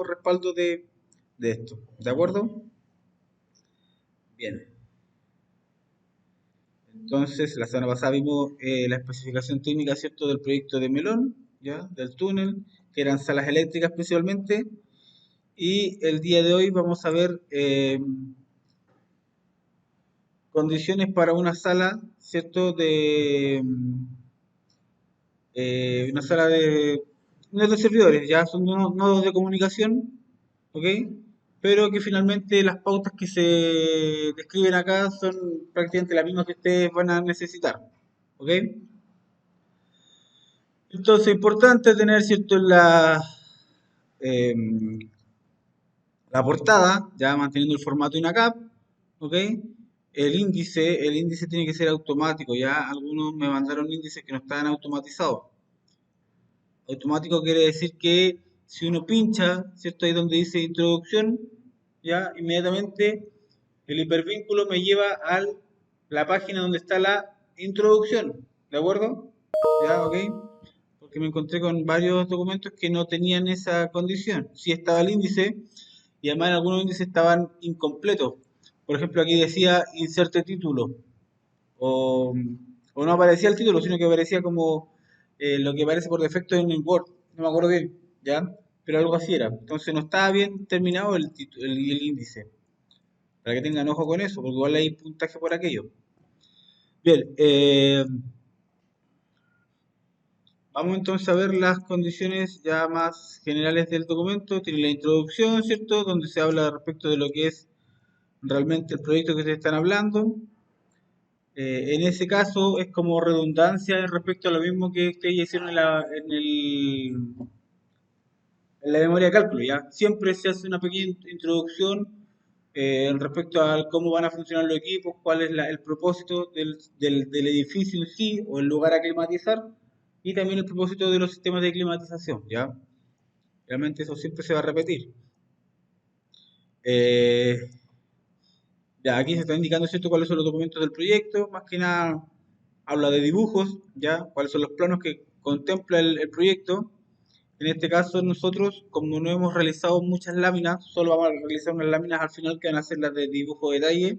como respaldo de esto. ¿De acuerdo? Bien. Entonces, la semana pasada vimos la especificación técnica, ¿cierto?, del proyecto de Melón, ¿ya? Del túnel, que eran salas eléctricas principalmente. Y el día de hoy vamos a ver condiciones para una sala, ¿cierto? Una sala de, no es de servidores, ya son nodos de comunicación, ¿ok? Pero que finalmente las pautas que se describen acá son prácticamente las mismas que ustedes van a necesitar, ¿ok? Entonces, importante tener, ¿cierto?, em, la portada, ya manteniendo el formato INACAP, ¿ok? El índice tiene que ser automático, ya algunos me mandaron índices que no estaban automatizados. Automático quiere decir que si uno pincha, ¿cierto? Ahí donde dice introducción, ya inmediatamente el hipervínculo me lleva a la página donde está la introducción, ¿de acuerdo? Ya, ok. Porque me encontré con varios documentos que no tenían esa condición. Sí estaba el índice y además algunos índices estaban incompletos. Por ejemplo, aquí decía inserte título o, o no aparecía el título, sino que aparecía como lo que aparece por defecto en el Word. No me acuerdo bien, ¿ya? Pero algo así era. Entonces no estaba bien terminado el índice. Para que tengan ojo con eso, porque igual hay puntaje por aquello. Bien, vamos entonces a ver las condiciones ya más generales del documento. Tiene la introducción, ¿cierto? Donde se habla respecto de lo que es realmente el proyecto que se están hablando. En ese caso es como redundancia respecto a lo mismo que ustedes ya hicieron en la memoria de cálculo, ¿ya? Siempre se hace una pequeña introducción respecto a cómo van a funcionar los equipos, cuál es el propósito del edificio en sí o el lugar a climatizar y también el propósito de los sistemas de climatización, ¿ya? Realmente eso siempre se va a repetir. Eh, Ya, aquí se está indicando, ¿cierto?, cuáles son los documentos del proyecto. Más que nada habla de dibujos, ¿ya? Cuáles son los planos que contempla el proyecto. En este caso nosotros, como no hemos realizado muchas láminas, solo vamos a realizar unas láminas al final que van a ser las de dibujo de detalle,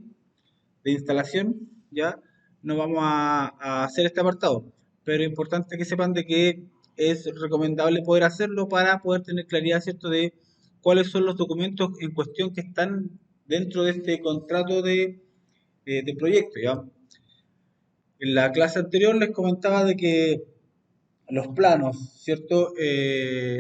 de instalación, ¿ya? No vamos a hacer este apartado. Pero es importante que sepan de que es recomendable poder hacerlo para poder tener claridad, ¿cierto?, de cuáles son los documentos en cuestión que están dentro de este contrato de proyecto, ¿ya? En la clase anterior les comentaba de que los planos, ¿cierto?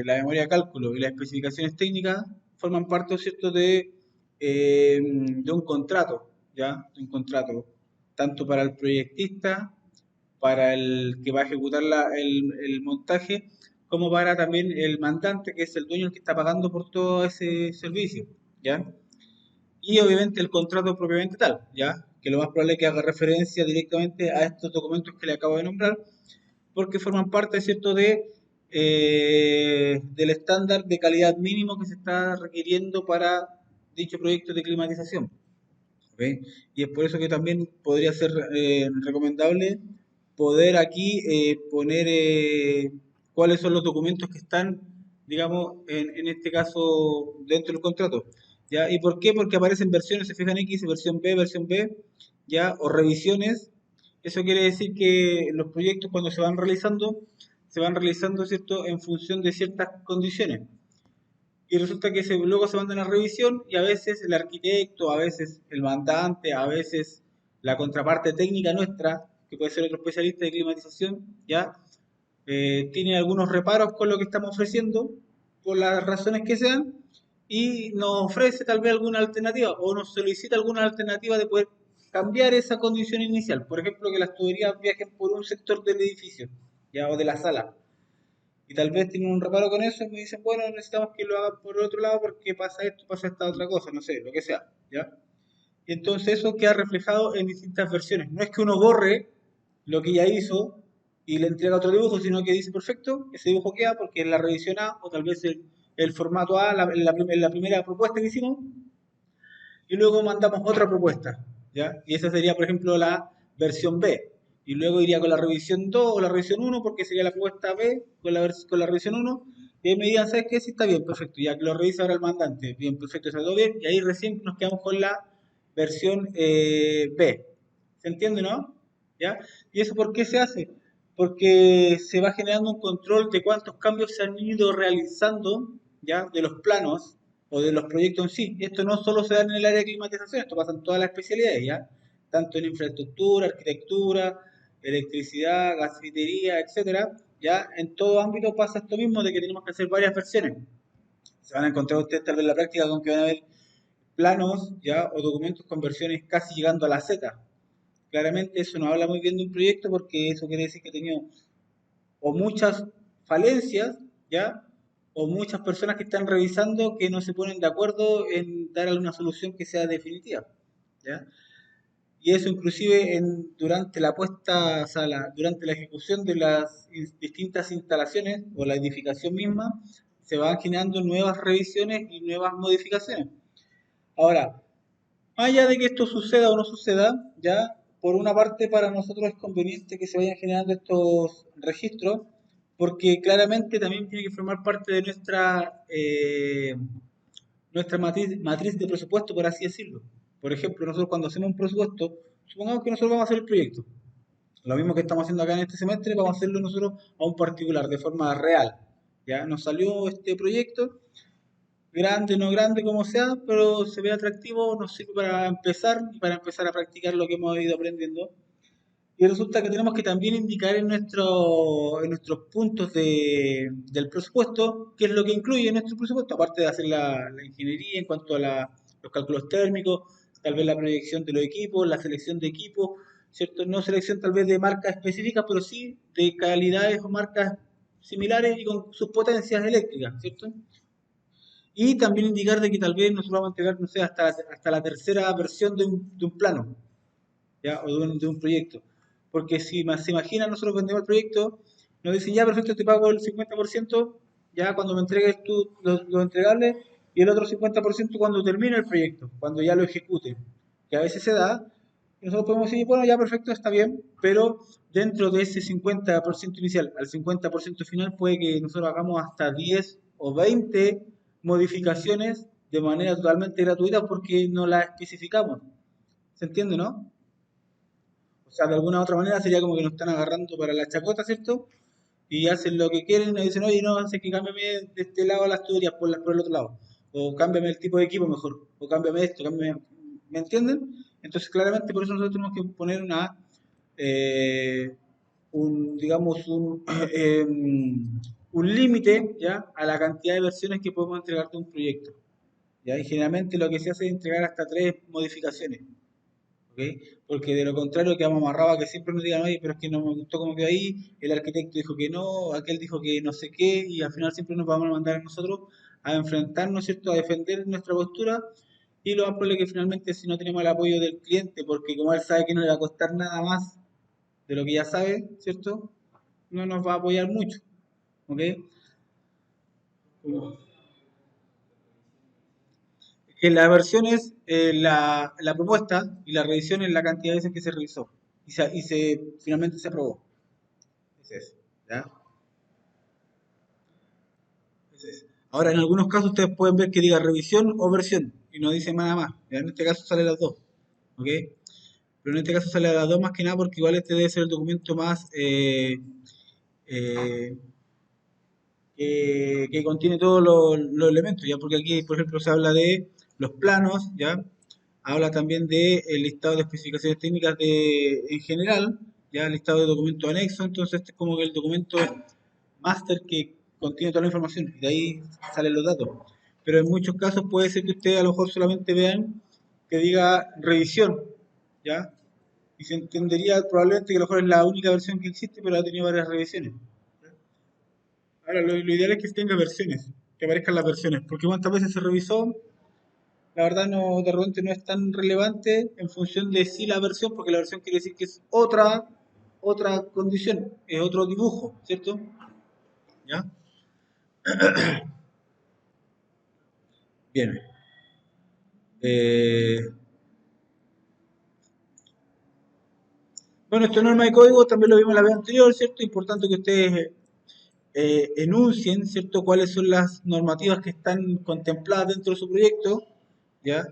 La memoria de cálculo y las especificaciones técnicas forman parte, ¿cierto?, de un contrato, ¿ya? De un contrato, tanto para el proyectista, para el que va a ejecutar el montaje, como para también el mandante, que es el dueño el que está pagando por todo ese servicio, ¿ya? Y obviamente el contrato propiamente tal, ¿ya? Que lo más probable es que haga referencia directamente a estos documentos que le acabo de nombrar, porque forman parte, ¿cierto?, del estándar de calidad mínimo que se está requiriendo para dicho proyecto de climatización. ¿Ok? Y es por eso que también podría ser recomendable poder aquí poner cuáles son los documentos que están, digamos, en este caso dentro del contrato. ¿Ya? ¿Y por qué? Porque aparecen versiones, se fijan X, versión B, ¿ya? O revisiones. Eso quiere decir que los proyectos cuando se van realizando, ¿cierto?, en función de ciertas condiciones. Y resulta que luego se mandan a revisión y a veces el arquitecto, a veces el mandante, a veces la contraparte técnica nuestra, que puede ser otro especialista de climatización, ya tiene algunos reparos con lo que estamos ofreciendo, por las razones que sean, y nos ofrece tal vez alguna alternativa o nos solicita alguna alternativa de poder cambiar esa condición inicial. Por ejemplo, que las tuberías viajen por un sector del edificio, ya, o de la sala, y tal vez tienen un reparo con eso y me dicen, bueno, necesitamos que lo hagan por el otro lado porque pasa esto, pasa esta otra cosa, no sé, lo que sea, ¿ya? Y entonces eso queda reflejado en distintas versiones. No es que uno borre lo que ya hizo y le entrega otro dibujo, sino que dice, perfecto, ese dibujo queda porque en la revisión A, o tal vez el formato A, en la primera propuesta que hicimos, y luego mandamos otra propuesta, ¿ya? Y esa sería, por ejemplo, la versión B. Y luego iría con la revisión 2 o la revisión 1 porque sería la propuesta B con la revisión 1 Y ahí me digan, ¿sabes qué? Sí, está bien, perfecto. Ya que lo revisa ahora el mandante. Bien, perfecto, está todo bien. Y ahí recién nos quedamos con la versión B. ¿Se entiende, no? ¿Ya? ¿Y eso por qué se hace? Porque se va generando un control de cuántos cambios se han ido realizando, ¿ya? De los planos o de los proyectos en sí. Esto no solo se da en el área de climatización, esto pasa en todas las especialidades, ¿ya? Tanto en infraestructura, arquitectura, electricidad, gasfitería, etcétera. Ya en todo ámbito pasa esto mismo de que tenemos que hacer varias versiones. Se van a encontrar ustedes tal vez en la práctica con que van a ver planos ya o documentos con versiones casi llegando a la Z. Claramente eso no habla muy bien de un proyecto porque eso quiere decir que ha tenido o muchas falencias, ¿ya? O muchas personas que están revisando que no se ponen de acuerdo en dar alguna solución que sea definitiva, ¿ya? Y eso inclusive durante la puesta, o sea, durante la ejecución de las distintas instalaciones o la edificación misma, se van generando nuevas revisiones y nuevas modificaciones. Ahora, más allá de que esto suceda o no suceda, ya por una parte para nosotros es conveniente que se vayan generando estos registros, porque claramente también tiene que formar parte de nuestra matriz de presupuesto, por así decirlo. Por ejemplo, nosotros cuando hacemos un presupuesto, supongamos que nosotros vamos a hacer el proyecto. Lo mismo que estamos haciendo acá en este semestre, vamos a hacerlo nosotros a un particular, de forma real. Ya nos salió este proyecto, grande, no grande, como sea, pero se ve atractivo, nos sirve para empezar y para empezar a practicar lo que hemos ido aprendiendo. Y resulta que tenemos que también indicar en nuestros puntos del presupuesto qué es lo que incluye nuestro presupuesto, aparte de hacer la ingeniería en cuanto a los cálculos térmicos, tal vez la proyección de los equipos, la selección de equipos, ¿cierto? No selección tal vez de marcas específicas, pero sí de calidades o marcas similares y con sus potencias eléctricas, ¿cierto? Y también indicar de que tal vez nosotros vamos a entregar, no sé, hasta la tercera versión de un plano, ¿ya? O de un proyecto. Porque si se imagina, nosotros vendemos el proyecto, nos dicen, ya, perfecto, te pago el 50%, ya cuando me entregues tú lo entregable, y el otro 50% cuando termine el proyecto, cuando ya lo ejecute. Que a veces se da, y nosotros podemos decir, bueno, ya, perfecto, está bien, pero dentro de ese 50% inicial al 50% final puede que nosotros hagamos hasta 10 o 20 modificaciones de manera totalmente gratuita porque no las especificamos. ¿Se entiende, no? O sea, de alguna u otra manera sería como que nos están agarrando para la chacota, ¿cierto? Y hacen lo que quieren y dicen, oye, no, hace que cámbiame de este lado las tuberías por el otro lado. O cámbiame el tipo de equipo mejor. O cámbiame esto, cámbiame... ¿Me entienden? Entonces, claramente por eso nosotros tenemos que poner eh, digamos, un límite, ¿ya? A la cantidad de versiones que podemos entregar de un proyecto. ¿Ya? Y generalmente lo que se hace es entregar hasta 3 modificaciones. ¿Ok? Porque de lo contrario quedamos amarrados a que siempre nos digan, oye, pero es que no me gustó como quedó ahí, el arquitecto dijo que no, aquel dijo que no sé qué, y al final siempre nos vamos a mandar a nosotros a enfrentarnos, ¿cierto?, a defender nuestra postura, y lo más probable es que finalmente si no tenemos el apoyo del cliente, porque como él sabe que no le va a costar nada más de lo que ya sabe, ¿cierto?, no nos va a apoyar mucho, ¿ok? Que la versión es la propuesta y la revisión es la cantidad de veces que se revisó finalmente se aprobó. Ese es, ¿ya? Ese es. Ahora, en algunos casos ustedes pueden ver que diga revisión o versión y no dice nada más. ¿Ya? En este caso sale las dos, ¿ok? Pero en este caso sale las dos más que nada porque igual este debe ser el documento más eh, que contiene todos los elementos, ¿ya? Porque aquí, por ejemplo, se habla de los planos, ¿ya? Habla también de el listado de especificaciones técnicas en general, ya el listado de documentos anexos, entonces este es como que el documento máster que contiene toda la información y de ahí salen los datos. Pero en muchos casos puede ser que ustedes a lo mejor solamente vean que diga revisión, ¿ya? Y se entendería probablemente que a lo mejor es la única versión que existe, pero ha tenido varias revisiones. Ahora, lo ideal es que tenga versiones, que aparezcan las versiones, porque cuántas veces se revisó, la verdad no, de repente no es tan relevante en función de si la versión, porque la versión quiere decir que es otra condición, es otro dibujo, ¿cierto? ¿Ya? Bien. Eh, bueno, esta norma de código también lo vimos la vez anterior, ¿cierto? Importante que ustedes enuncien, ¿cierto?, cuáles son las normativas que están contempladas dentro de su proyecto, ¿ya?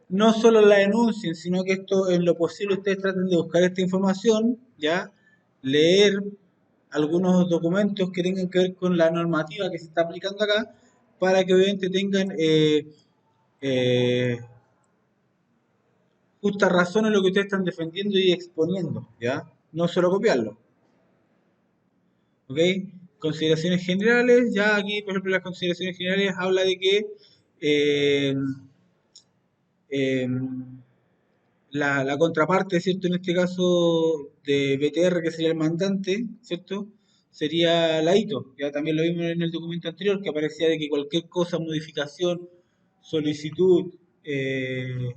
No solo la enuncien, sino que esto, en lo posible, ustedes traten de buscar esta información, ¿ya? Leer algunos documentos que tengan que ver con la normativa que se está aplicando acá, para que obviamente tengan eh, justa razón en lo que ustedes están defendiendo y exponiendo, ¿ya? No solo copiarlo, ¿ok? Consideraciones generales, ya aquí, por ejemplo, las consideraciones generales habla de que eh, eh, la contraparte, ¿cierto? En este caso de BTR, que sería el mandante, ¿cierto? Sería la ITO. Ya también lo vimos en el documento anterior, que aparecía de que cualquier cosa, modificación, solicitud, eh,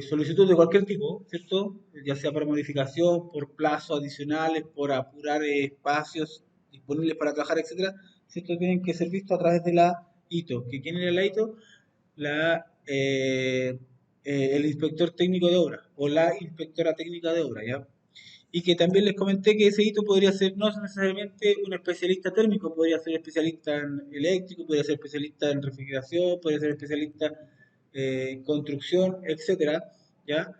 solicitud de cualquier tipo, ¿cierto? Ya sea para modificación, por plazos adicionales, por apurar espacios disponibles para trabajar, etcétera, ¿cierto? Tienen que ser vistos a través de la ITO. ¿Que quién era la ITO? La, el inspector técnico de obra o la inspectora técnica de obra, ¿ya? Y que también les comenté que ese hito podría ser no necesariamente un especialista térmico, podría ser especialista en eléctrico, podría ser especialista en refrigeración, podría ser especialista en construcción, etcétera, ¿ya?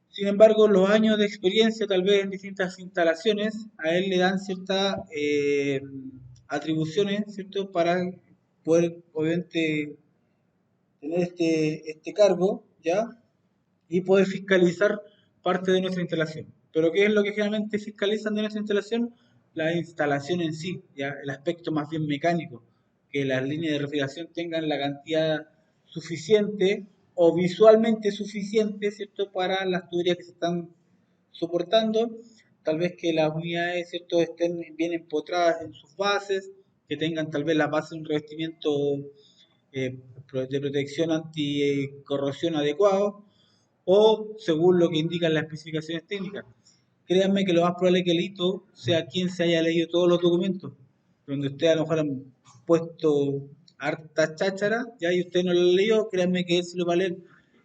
Sin embargo, los años de experiencia, tal vez en distintas instalaciones, a él le dan ciertas atribuciones, ¿cierto? Para poder, obviamente, tener este cargo, ¿ya? Y poder fiscalizar parte de nuestra instalación. Pero ¿qué es lo que generalmente fiscalizan de nuestra instalación? La instalación en sí, ¿ya? El aspecto más bien mecánico, que las líneas de refrigeración tengan la cantidad suficiente o visualmente suficiente, ¿cierto?, para las tuberías que se están soportando, tal vez que las unidades, ¿cierto?, estén bien empotradas en sus bases, que tengan tal vez las bases un revestimiento eh, de protección anticorrosión adecuado, o según lo que indican las especificaciones técnicas. Créanme que lo más probable es que el hito sea quien se haya leído todos los documentos, donde usted a lo mejor han puesto harta cháchara, ya y usted no lo ha leído, créanme que él se lo va a leer,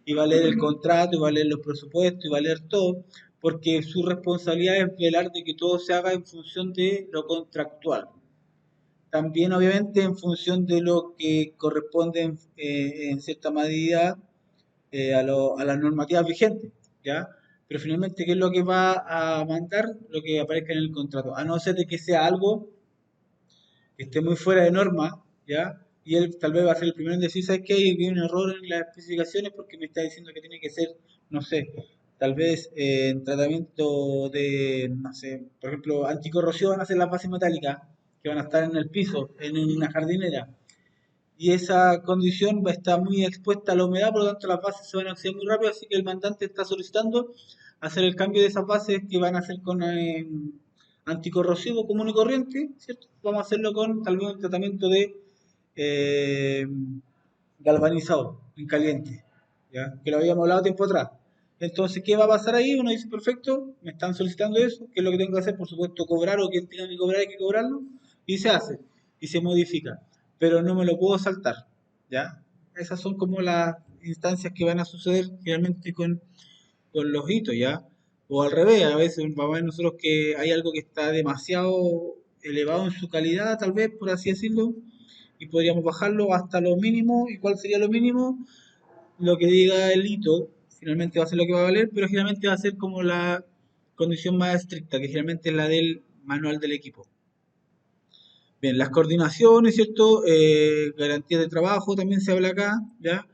y va a leer el contrato, y va a leer los presupuestos, y va a leer todo, porque su responsabilidad es velar de que todo se haga en función de lo contractual. También, obviamente, en función de lo que corresponde en cierta medida a las normativas vigentes, ¿ya? Pero finalmente, ¿qué es lo que va a mandar? Lo que aparezca en el contrato. A no ser de que sea algo que esté muy fuera de norma, ¿ya? Y él tal vez va a ser el primero en decir, ¿sabes qué? Hay un error en las especificaciones porque me está diciendo que tiene que ser, no sé, tal vez en tratamiento de, no sé, por ejemplo, anticorrosión, van a ser las bases metálicas que van a estar en el piso, en una jardinera, y esa condición va a estar muy expuesta a la humedad, por lo tanto las bases se van a oxidar muy rápido, así que el mandante está solicitando hacer el cambio de esas bases que van a ser con anticorrosivo común y corriente, ¿cierto? Vamos a hacerlo con tal vez un tratamiento de eh, galvanizado en caliente, ¿ya? Que lo habíamos hablado tiempo atrás. Entonces, ¿qué va a pasar ahí? Uno dice, perfecto, me están solicitando eso, ¿qué es lo que tengo que hacer? Por supuesto, cobrar, o quien tenga que cobrar hay que cobrarlo, y se hace, y se modifica, pero no me lo puedo saltar, ¿ya? Esas son como las instancias que van a suceder generalmente con los hitos, ¿ya? O al revés, a veces vamos a ver nosotros que hay algo que está demasiado elevado en su calidad, tal vez, por así decirlo, y podríamos bajarlo hasta lo mínimo. ¿Y cuál sería lo mínimo? Lo que diga el hito, finalmente va a ser lo que va a valer, pero generalmente va a ser como la condición más estricta, que generalmente es la del manual del equipo. Bien, las coordinaciones, ¿cierto? Garantías de trabajo también se habla acá, ¿ya?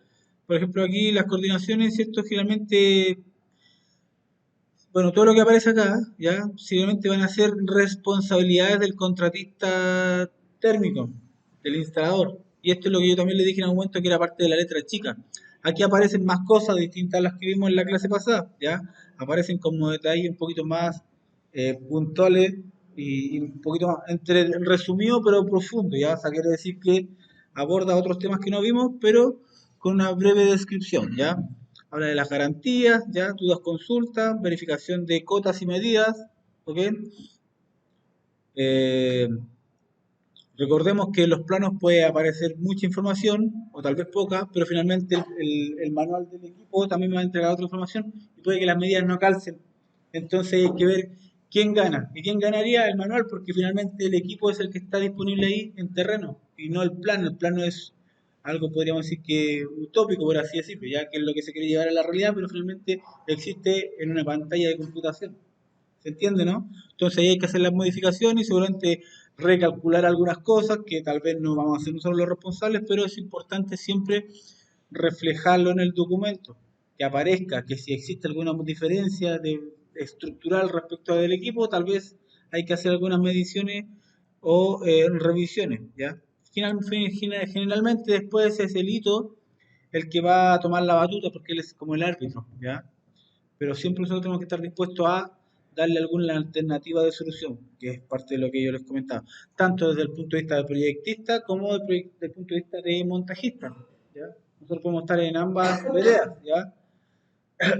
Por ejemplo, aquí las coordinaciones, ¿cierto? Generalmente, bueno, todo lo que aparece acá, ¿ya? Simplemente van a ser responsabilidades del contratista térmico, del instalador. Y esto es lo que yo también le dije en algún momento, que era parte de la letra chica. Aquí aparecen más cosas distintas a las que vimos en la clase pasada, ¿ya? Aparecen como detalles un poquito más puntuales y un poquito más entre resumido pero profundo, ¿ya? O sea, quiere decir que aborda otros temas que no vimos, pero con una breve descripción, ¿ya? Habla de las garantías, ya, dudas, consultas, verificación de cotas y medidas, ¿ok? Eh, Recordemos que en los planos puede aparecer mucha información, o tal vez poca, pero finalmente el manual del equipo también va a entregar otra información y puede que las medidas no calcen. Entonces hay que ver ¿Quién gana? ¿Y quién ganaría? El manual, porque finalmente el equipo es el que está disponible ahí en terreno y no el plano. El plano es algo, podríamos decir que utópico, por así decirlo, ya que es lo que se quiere llevar a la realidad, pero finalmente existe en una pantalla de computación. ¿Se entiende, no? Entonces ahí hay que hacer las modificaciones y seguramente recalcular algunas cosas que tal vez no vamos a ser nosotros los responsables, pero es importante siempre reflejarlo en el documento, que aparezca, que si existe alguna diferencia estructural respecto del equipo, tal vez hay que hacer algunas mediciones o revisiones, ¿ya? Generalmente después es el hito el que va a tomar la batuta porque él es como el árbitro, ¿ya? Pero siempre nosotros tenemos que estar dispuestos a darle alguna alternativa de solución, que es parte de lo que yo les comentaba, tanto desde el punto de vista de proyectista como desde el punto de vista de montajista, ¿ya? Nosotros podemos estar en ambas veredas, ¿ya?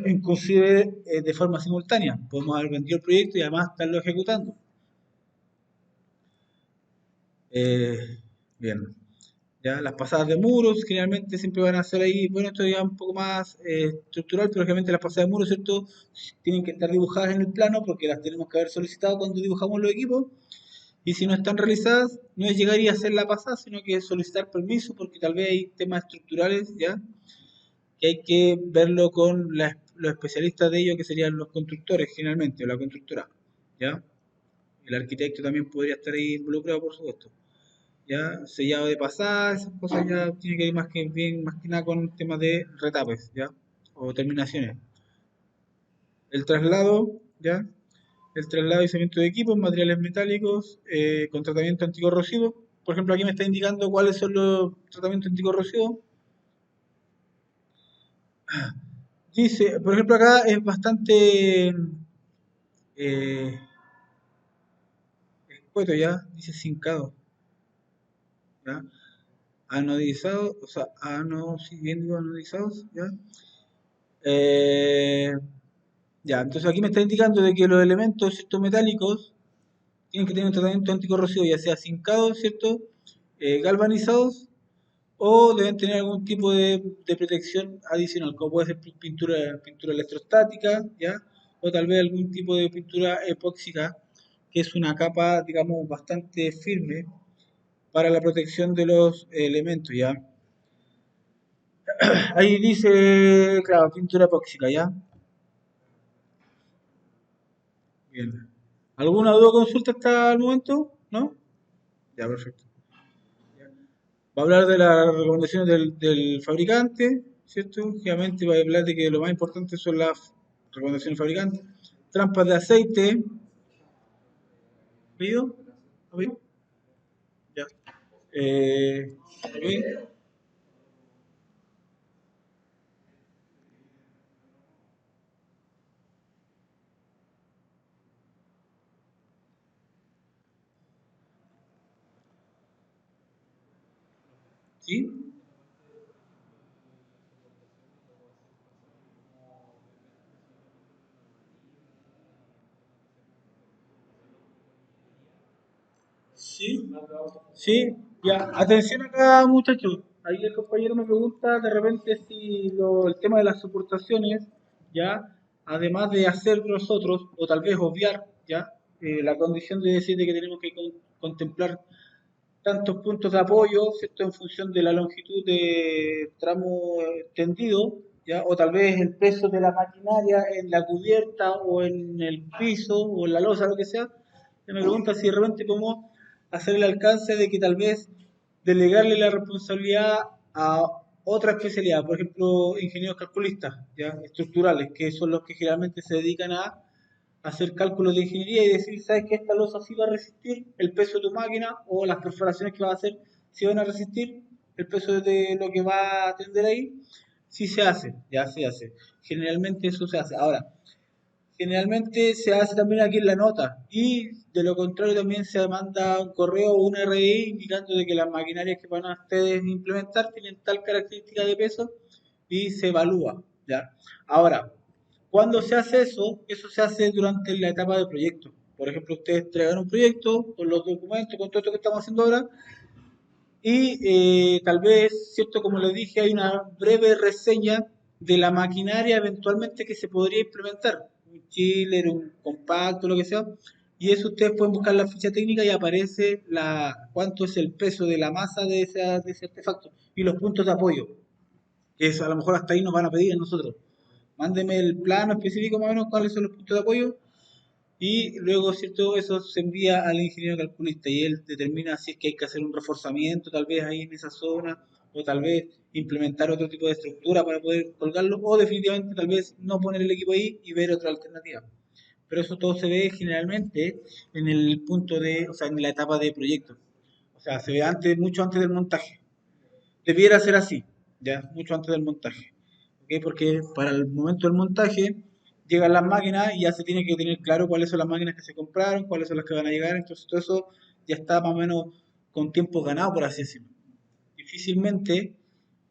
Inclusive de forma simultánea, podemos haber vendido el proyecto y además estarlo ejecutando. Eh, Bien. ¿Ya? Las pasadas de muros generalmente siempre van a ser ahí, bueno, esto ya un poco más estructural, pero generalmente las pasadas de muros, ¿cierto? Tienen que estar dibujadas en el plano porque las tenemos que haber solicitado cuando dibujamos los equipos. Y si no están realizadas, no es llegar y hacer la pasada, sino que es solicitar permiso porque tal vez hay temas estructurales, ¿ya? Que hay que verlo con los especialistas de ello, que serían los constructores generalmente, o la constructora, ¿ya? El arquitecto también podría estar ahí involucrado, por supuesto. Ya sellado de pasada, esas cosas ya tiene que ir más que bien, más que nada con temas de retapes, ya, o terminaciones. El traslado, ya, el traslado y cemento de equipos, materiales metálicos, con tratamiento anticorrosivo. Por ejemplo, aquí me está indicando cuáles son los tratamientos anticorrosivos. Dice, por ejemplo, acá es bastante escueto ya, dice cincado, ya, anodizado, o sea, si bien digo anodizados, ya. Eh, Ya, entonces aquí me está indicando de que los elementos, ¿cierto? Metálicos tienen que tener un tratamiento anticorrosivo, ya sea zincados, ¿cierto? Galvanizados, o deben tener algún tipo de protección adicional, como puede ser pintura electrostática, ¿ya? O tal vez algún tipo de pintura epóxica, que es una capa, digamos, bastante firme para la protección de los elementos, ¿ya? Ahí dice, claro, pintura epóxica, ¿ya? Bien. ¿Alguna duda o consulta hasta el momento? ¿No? Ya, perfecto. Va a hablar de las recomendaciones del fabricante, ¿cierto? Obviamente va a hablar de que lo más importante son las recomendaciones del fabricante. Trampas de aceite. ¿Pedido? ¿Pedido? Ya. Ok. ¿Sí? Sí. Sí. Ya. Atención acá, muchachos. Ahí el compañero me pregunta de repente si el tema de las soportaciones, ya, además de hacer nosotros, o tal vez obviar, ya, la condición de decir de que tenemos que contemplar tantos puntos de apoyo, ¿cierto? En función de la longitud de tramo tendido, ¿ya? O tal vez el peso de la maquinaria en la cubierta o en el piso o en la losa, lo que sea. Se me pregunta si de repente cómo hacer el alcance de que tal vez delegarle la responsabilidad a otra especialidad, por ejemplo, ingenieros calculistas, ¿ya? Estructurales, que son los que generalmente se dedican a hacer cálculos de ingeniería y decir, ¿sabes que esta losa sí va a resistir el peso de tu máquina o las perforaciones que va a hacer si van a resistir el peso de lo que va a atender ahí? Sí se hace, ya se hace. Generalmente eso se hace. Ahora, generalmente se hace también aquí en la nota y de lo contrario también se manda un correo o un RDI indicando de que las maquinarias que van a ustedes implementar tienen tal característica de peso y se evalúa, ¿ya? Ahora, cuando se hace eso, eso se hace durante la etapa de proyecto. Por ejemplo, ustedes entregan un proyecto con los documentos, con todo esto que estamos haciendo ahora, y tal vez, cierto, como les dije, hay una breve reseña de la maquinaria eventualmente que se podría implementar. un chiller, un compacto, lo que sea. Y eso ustedes pueden buscar la ficha técnica y aparece cuánto es el peso de la masa de ese artefacto y los puntos de apoyo. Que eso a lo mejor hasta ahí nos van a pedir a nosotros. Mándeme el plano específico más o menos cuáles son los puntos de apoyo y luego, ¿cierto? Eso se envía al ingeniero calculista y él determina si es que hay que hacer un reforzamiento tal vez ahí en esa zona o tal vez implementar otro tipo de estructura para poder colgarlo o definitivamente tal vez no poner el equipo ahí y ver otra alternativa. Pero eso todo se ve generalmente en el punto o sea, en la etapa de proyecto. O sea, se ve mucho antes del montaje. Debiera ser así, ya, mucho antes del montaje. ¿Ok? Porque para el momento del montaje llegan las máquinas y ya se tiene que tener claro cuáles son las máquinas que se compraron, cuáles son las que van a llegar, entonces todo eso ya está más o menos con tiempo ganado, por así decirlo. Difícilmente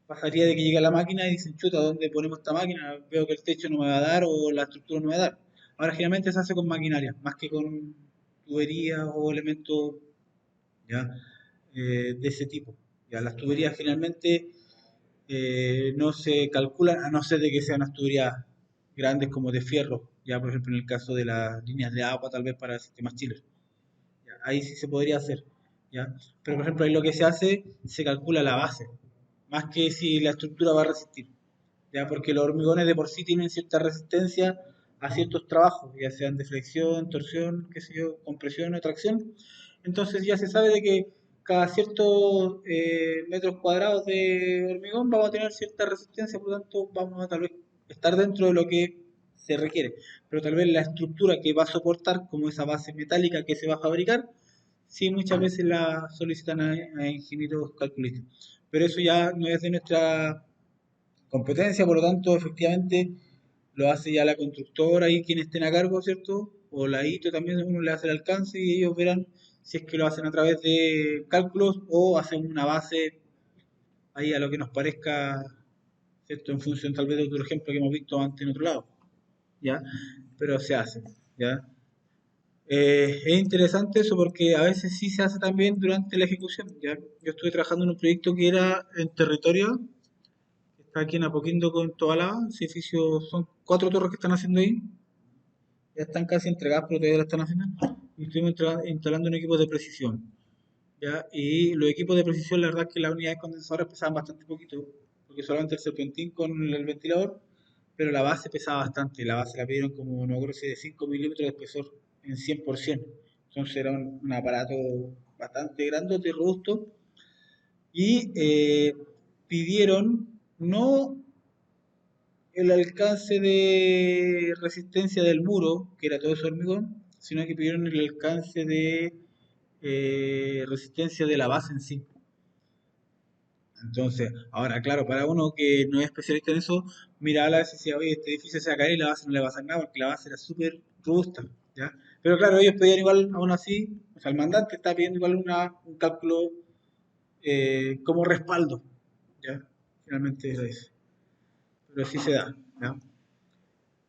pasaría de que llega la máquina y dicen, chuta, ¿dónde ponemos esta máquina? Veo que el techo no me va a dar o la estructura no me va a dar. Ahora generalmente se hace con maquinaria, más que con tuberías o elementos ya de ese tipo. Ya las tuberías generalmente no se calculan a no ser de que sean unas tuberías grandes como de fierro, ya por ejemplo en el caso de las líneas de agua tal vez para sistemas chiles. Ya, ahí sí se podría hacer, ¿ya? Pero por ejemplo ahí lo que se hace, se calcula la base, más que si la estructura va a resistir, ¿ya? Porque los hormigones de por sí tienen cierta resistencia a ciertos trabajos, ya sean de flexión, torsión, qué sé yo, compresión o tracción. Entonces ya se sabe de que cada ciertos metros cuadrados de hormigón vamos a tener cierta resistencia, por lo tanto vamos a tal vez estar dentro de lo que se requiere. Pero tal vez la estructura que va a soportar, como esa base metálica que se va a fabricar, sí muchas veces la solicitan a ingenieros calculistas. Pero eso ya no es de nuestra competencia, por lo tanto, efectivamente, lo hace ya la constructora y quienes estén a cargo, ¿cierto? O la ITO también uno le hace el alcance y ellos verán si es que lo hacen a través de cálculos o hacen una base ahí a lo que nos parezca, ¿cierto? En función tal vez de otro ejemplo que hemos visto antes en otro lado, ¿ya? Pero se hace, ¿ya? Es interesante eso porque a veces sí se hace también durante la ejecución, ¿ya? Yo estuve trabajando en un proyecto que era en territorio está aquí en Apoquindo con Tobalaba. Ese edificio son 4 torres que están haciendo ahí. Ya están casi entregadas, pero todavía la están haciendo. Y estuvimos instalando un equipo de precisión. ¿Ya? Y los equipos de precisión, la verdad es que las unidades condensadoras pesaban bastante poquito, porque solamente el serpentín con el ventilador, pero la base pesaba bastante. La base la pidieron como, no creo si de 5 milímetros de espesor en 100%. Entonces era un aparato bastante grande y robusto. Y pidieron no el alcance de resistencia del muro, que era todo ese hormigón, sino que pidieron el alcance de resistencia de la base en sí. Entonces, ahora, claro, para uno que no es especialista en eso, mira a la vez y decía, oye, este edificio se va a caer y la base no le va a hacer nada porque la base era súper robusta, ¿ya? Pero claro, ellos pedían igual, aún así, o sea, el mandante está pidiendo igual un cálculo como respaldo, ¿ya? Finalmente era eso. Pero sí se da, ¿ya?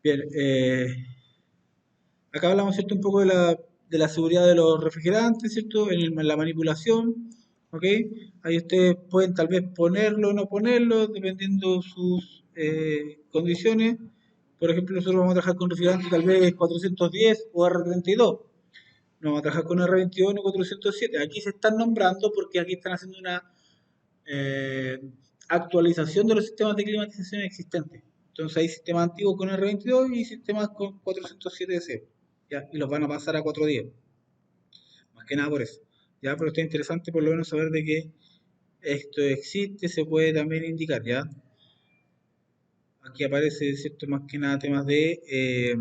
Bien, acá hablamos, ¿cierto? Un poco de la seguridad de los refrigerantes, ¿cierto? En la manipulación, ¿ok? Ahí ustedes pueden tal vez ponerlo o no ponerlo, dependiendo sus condiciones. Por ejemplo, nosotros vamos a trabajar con refrigerantes tal vez 410 o R32. No vamos a trabajar con R21 o 407. Aquí se están nombrando porque aquí están haciendo una eh, actualización de los sistemas de climatización existentes. Entonces hay sistemas antiguos con R22 y sistemas con 407C. ¿Ya? Y los van a pasar a 410. Más que nada por eso. ¿Ya? Pero está interesante por lo menos saber de que esto existe, se puede también indicar, ¿ya? Aquí aparece, ¿cierto? Más que nada temas de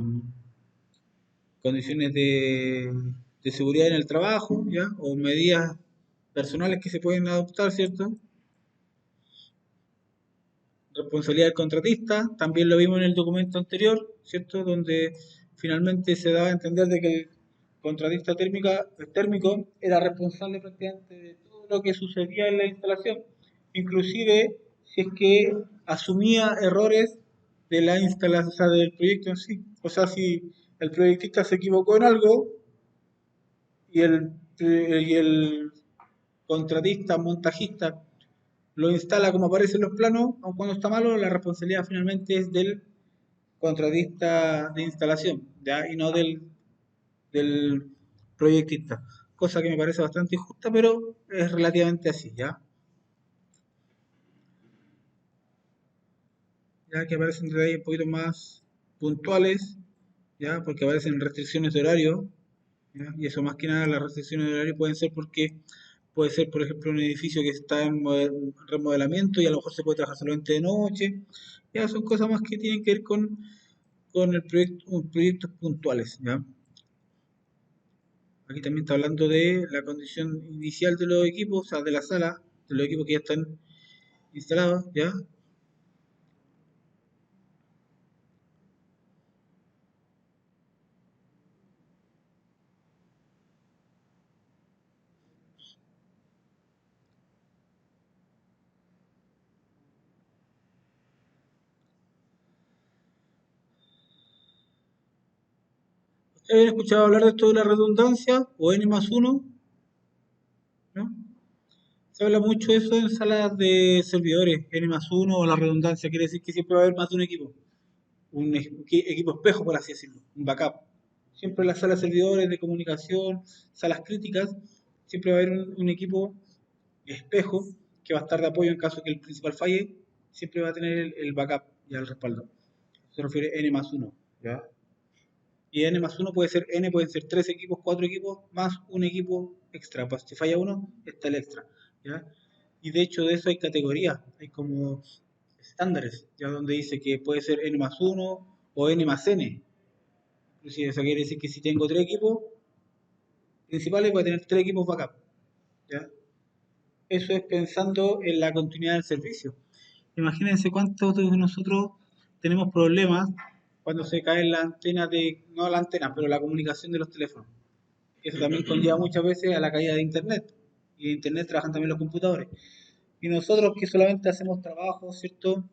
condiciones de seguridad en el trabajo, ¿ya? O medidas personales que se pueden adoptar, ¿cierto? Responsabilidad del contratista, también lo vimos en el documento anterior, ¿cierto? Donde finalmente se daba a entender de que el contratista térmico era responsable prácticamente de todo lo que sucedía en la instalación, inclusive si es que asumía errores de la instalación, o sea, del proyecto en sí. O sea, si el proyectista se equivocó en algo y el contratista, montajista, lo instala como aparece en los planos, aun cuando está malo, la responsabilidad finalmente es del contratista de instalación, ¿ya? Y no del proyectista. Cosa que me parece bastante injusta, pero es relativamente así, ¿ya? Ya que aparecen detalles un poquito más puntuales, ¿ya? Porque aparecen restricciones de horario, ¿ya? Y eso más que nada, las restricciones de horario pueden ser porque puede ser, por ejemplo, un edificio que está en remodelamiento y a lo mejor se puede trabajar solamente de noche. Ya son cosas más que tienen que ver con el proyecto, proyectos puntuales, ¿ya? Aquí también está hablando de la condición inicial de los equipos, o sea, de la sala, de los equipos que ya están instalados, ¿ya? ¿Ustedes han escuchado hablar de esto de la redundancia o N más uno? ¿No? Se habla mucho de eso en salas de servidores, N más uno o la redundancia, quiere decir que siempre va a haber más de un equipo, un equipo espejo, por así decirlo, un backup. Siempre en las salas de servidores de comunicación, salas críticas, siempre va a haber un equipo espejo que va a estar de apoyo en caso que el principal falle, siempre va a tener el backup y el respaldo. Se refiere N más uno, ¿ya? Y N más uno puede ser N, pueden ser 3 equipos, 4 equipos, más un equipo extra. Pues si falla uno, está el extra, ¿ya? Y de hecho de eso hay categorías, hay como estándares, ya donde dice que puede ser N más uno o N más N. Inclusive eso quiere decir que si tengo 3 equipos principales, voy a tener 3 equipos backup, ¿ya? Eso es pensando en la continuidad del servicio. Imagínense cuántos de nosotros tenemos problemas cuando se caen las antenas de, no la antena, pero la comunicación de los teléfonos. Eso también conlleva muchas veces a la caída de Internet. Y de Internet trabajan también los computadores. Y nosotros que solamente hacemos trabajo, ¿cierto?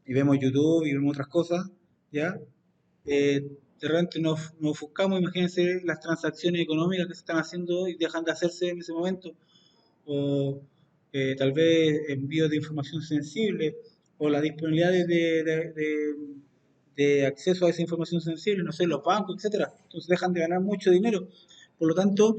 Y vemos YouTube y vemos otras cosas, ¿ya? De repente nos ofuscamos, imagínense las transacciones económicas que se están haciendo y dejan de hacerse en ese momento. O tal vez envíos de información sensible, o la disponibilidad de acceso a esa información sensible, no sé, los bancos, etcétera. Entonces dejan de ganar mucho dinero. Por lo tanto,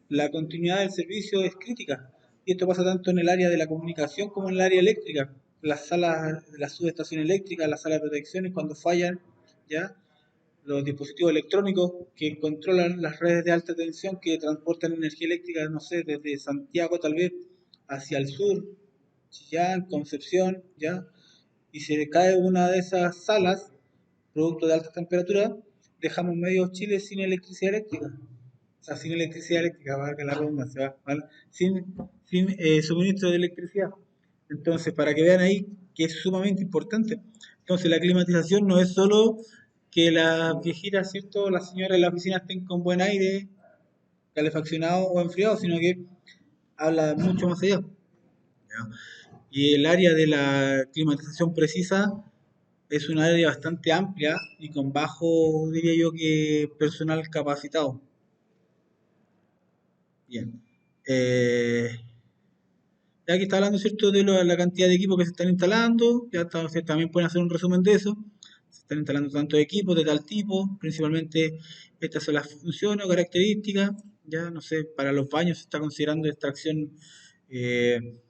la continuidad del servicio es crítica. Y esto pasa tanto en el área de la comunicación como en el área eléctrica. Las salas, las subestaciones eléctricas, las salas de protecciones, cuando fallan, ¿ya? Los dispositivos electrónicos que controlan las redes de alta tensión que transportan energía eléctrica, no sé, desde Santiago tal vez hacia el sur, Chillán, Concepción, ¿ya? Y se cae una de esas salas, producto de altas temperaturas, dejamos medio Chile sin electricidad eléctrica. O sea, sin electricidad eléctrica, valga la redundancia, ¿vale? Sin suministro de electricidad. Entonces, para que vean ahí que es sumamente importante. Entonces, la climatización no es solo que las viejitas, ¿cierto? Las señoras en la oficina estén con buen aire, calefaccionado o enfriado, sino que habla mucho más allá. ¿Ya? Y el área de la climatización precisa es un área bastante amplia y con bajo, diría yo, que personal capacitado. Bien. Ya que está hablando, ¿cierto?, de la cantidad de equipos que se están instalando, ya está, también pueden hacer un resumen de eso. Se están instalando tantos equipos de tal tipo, principalmente estas son las funciones o características. Ya, no sé, para los baños se está considerando extracción eh,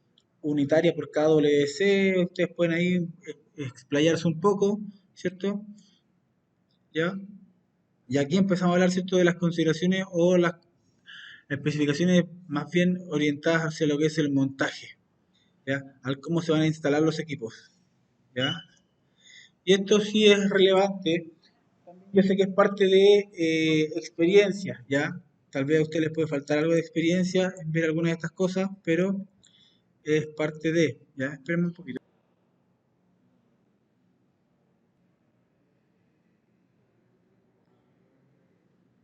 unitaria por cada WC. Ustedes pueden ahí explayarse un poco, ¿cierto? Ya. Y aquí empezamos a hablar, ¿cierto?, de las consideraciones o las especificaciones más bien orientadas hacia lo que es el montaje. ¿Ya? Al cómo se van a instalar los equipos, ¿ya? Y esto sí es relevante. Yo sé que es parte de experiencia, ¿ya? Tal vez a usted les puede faltar algo de experiencia en ver algunas de estas cosas, pero es parte de, ¿ya? Espérenme un poquito.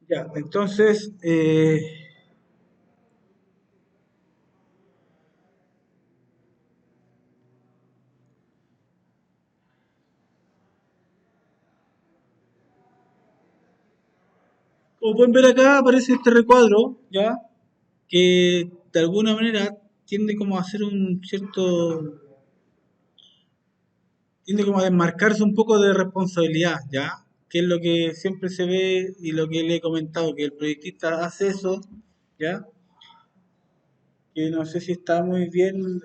Ya, entonces, como pueden ver acá, aparece este recuadro, ¿ya? Que de alguna manera tiende como a hacer un cierto tiende como a desmarcarse un poco de responsabilidad, ¿ya? Que es lo que siempre se ve y lo que le he comentado, que el proyectista hace eso, ¿ya? Que no sé si está muy bien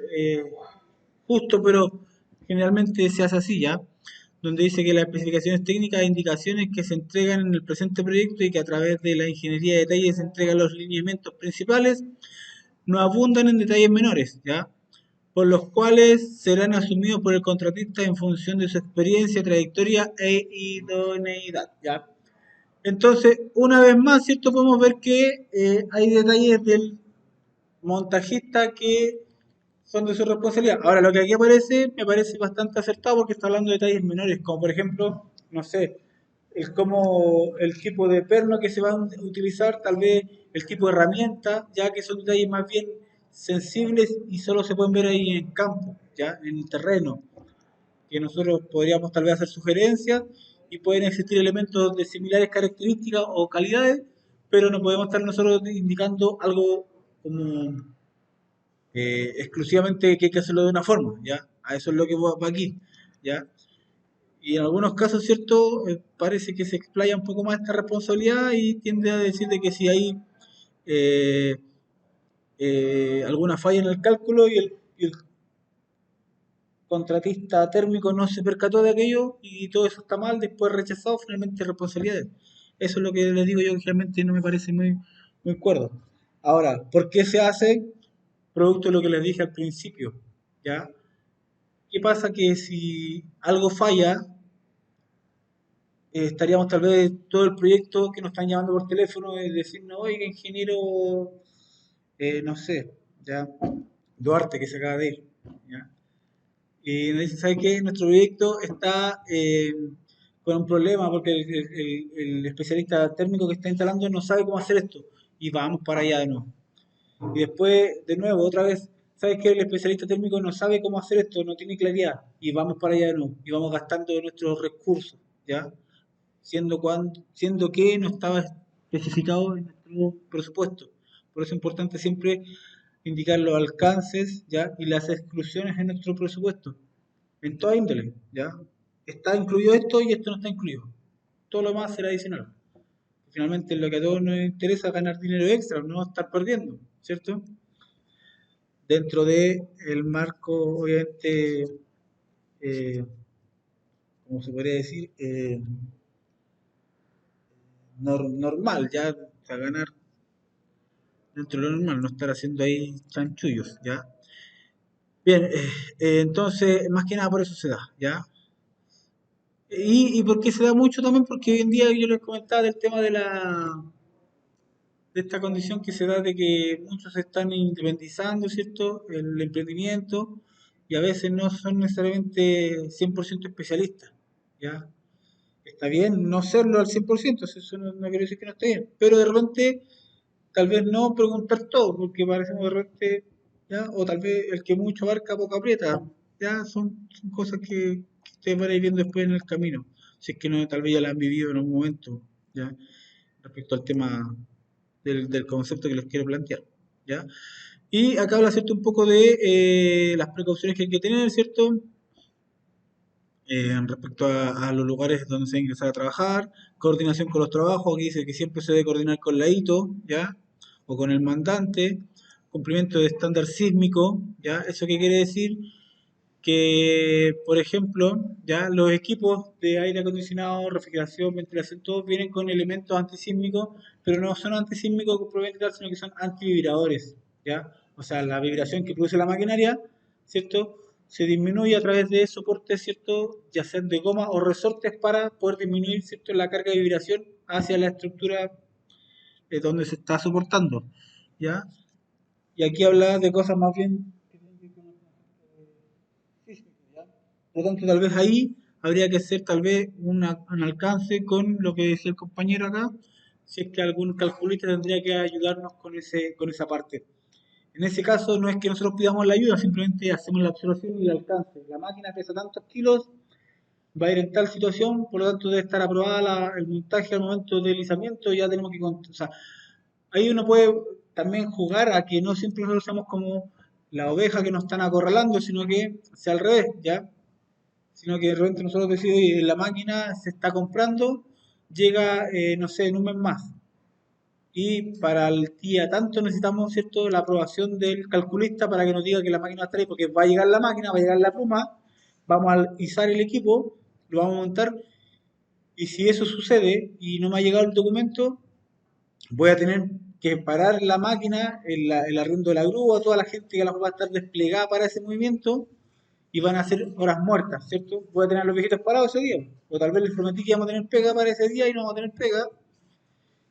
justo, pero generalmente se hace así, ¿ya? Donde dice que las especificaciones técnicas e indicaciones que se entregan en el presente proyecto y que a través de la ingeniería de detalle se entregan los lineamientos principales, no abundan en detalles menores, ¿ya? Por los cuales serán asumidos por el contratista en función de su experiencia, trayectoria e idoneidad, ¿ya? Entonces, una vez más, ¿cierto? Podemos ver que hay detalles del montajista que son de su responsabilidad. Ahora, lo que aquí aparece me parece bastante acertado porque está hablando de detalles menores, como por ejemplo, no sé, el como el tipo de perno que se va a utilizar, tal vez el tipo de herramienta, ya que son detalles más bien sensibles y solo se pueden ver ahí en campo, ya en el terreno, que nosotros podríamos tal vez hacer sugerencias y pueden existir elementos de similares características o calidades, pero no podemos estar nosotros indicando algo como exclusivamente que hay que hacerlo de una forma, ¿ya? A eso es lo que va aquí, ¿ya? Y en algunos casos, ¿cierto? Parece que se explaya un poco más esta responsabilidad y tiende a decir de que si hay eh, alguna falla en el cálculo y el contratista térmico no se percató de aquello y todo eso está mal, después rechazado, finalmente responsabilidades. Eso es lo que les digo yo que realmente no me parece muy cuerdo. Ahora, ¿por qué se hace? Producto de lo que les dije al principio, ¿ya? ¿Qué pasa? Que si algo falla, estaríamos tal vez todo el proyecto que nos están llamando por teléfono y decirnos, oiga, ingeniero, no sé, ya, Duarte, que se acaba de ir, ¿ya? Y nos dicen, ¿sabe qué? Nuestro proyecto está con un problema porque el especialista térmico que está instalando no sabe cómo hacer esto. Y vamos para allá de nuevo. Y después, de nuevo, otra vez, ¿sabes qué? El especialista técnico no sabe cómo hacer esto, no tiene claridad. Y vamos para allá de nuevo. Y vamos gastando nuestros recursos, ¿ya? Siendo que no estaba especificado en nuestro presupuesto. Por eso es importante siempre indicar los alcances, ¿ya? Y las exclusiones en nuestro presupuesto, en toda índole, ¿ya? Está incluido esto y esto no está incluido. Todo lo más será adicional. Finalmente, lo que a todos nos interesa es ganar dinero extra, no estar perdiendo, ¿cierto? Dentro de el marco, obviamente, como se podría decir, normal, ya, o sea, ganar dentro de lo normal, no estar haciendo ahí chanchullos, ¿ya? Bien, entonces, más que nada por eso se da, ¿ya? Y porque se da mucho también, porque hoy en día yo les comentaba del tema de esta condición que se da de que muchos se están independizando, ¿cierto? El emprendimiento y a veces no son necesariamente 100% especialistas, ¿ya? Está bien no serlo al 100%, eso no quiere decir que no esté bien, pero de repente tal vez no preguntar todo, porque parecemos de repente, ¿ya? O tal vez el que mucho abarca poco aprieta, ya son cosas que ustedes van a ir viendo después en el camino, si es que no, tal vez ya la han vivido en un momento, ¿ya? Respecto al tema del concepto que les quiero plantear, ¿ya? Y acá habla, ¿cierto? Un poco de las precauciones que hay que tener, ¿cierto? Respecto a los lugares donde se va a ingresar a trabajar, coordinación con los trabajos, aquí dice que siempre se debe coordinar con la ITO, ¿ya? O con el mandante, cumplimiento de estándar sísmico, ¿ya? ¿Eso qué quiere decir? Que, por ejemplo, ya los equipos de aire acondicionado, refrigeración, ventilación, todos vienen con elementos antisísmicos, pero no son antisísmicos propiamente tal, sino que son antivibradores, ¿ya? O sea, la vibración que produce la maquinaria, ¿cierto? Se disminuye a través de soportes, ¿cierto? Ya sean de goma o resortes para poder disminuir, ¿cierto? La carga de vibración hacia la estructura donde se está soportando, ¿ya? Y aquí habla de cosas más bien físico, ¿ya? Por lo tanto, tal vez ahí habría que hacer tal vez un alcance con lo que decía el compañero acá, si es que algún calculista tendría que ayudarnos con esa parte. En ese caso no es que nosotros pidamos la ayuda, simplemente hacemos la observación y el alcance. La máquina pesa tantos kilos, va a ir en tal situación, por lo tanto debe estar aprobada el montaje al momento del deslizamiento, ya tenemos que... O sea, ahí uno puede también jugar a que no siempre nosotros seamos como la oveja que nos están acorralando, sino que sea al revés, ¿ya? sino que de repente nosotros decimos, oye, la máquina se está comprando, llega, no sé, en un mes más. Y para el día tanto necesitamos, ¿cierto?, la aprobación del calculista para que nos diga que la máquina va a estar ahí, porque va a llegar la máquina, va a llegar la pluma, vamos a izar el equipo, lo vamos a montar, y si eso sucede y no me ha llegado el documento, voy a tener que parar la máquina, el arriendo de la grúa, toda la gente que la va a estar desplegada para ese movimiento, y van a ser horas muertas, ¿cierto? Voy a tener a los viejitos parados ese día, o tal vez les prometí que íbamos a tener pega para ese día y no vamos a tener pega,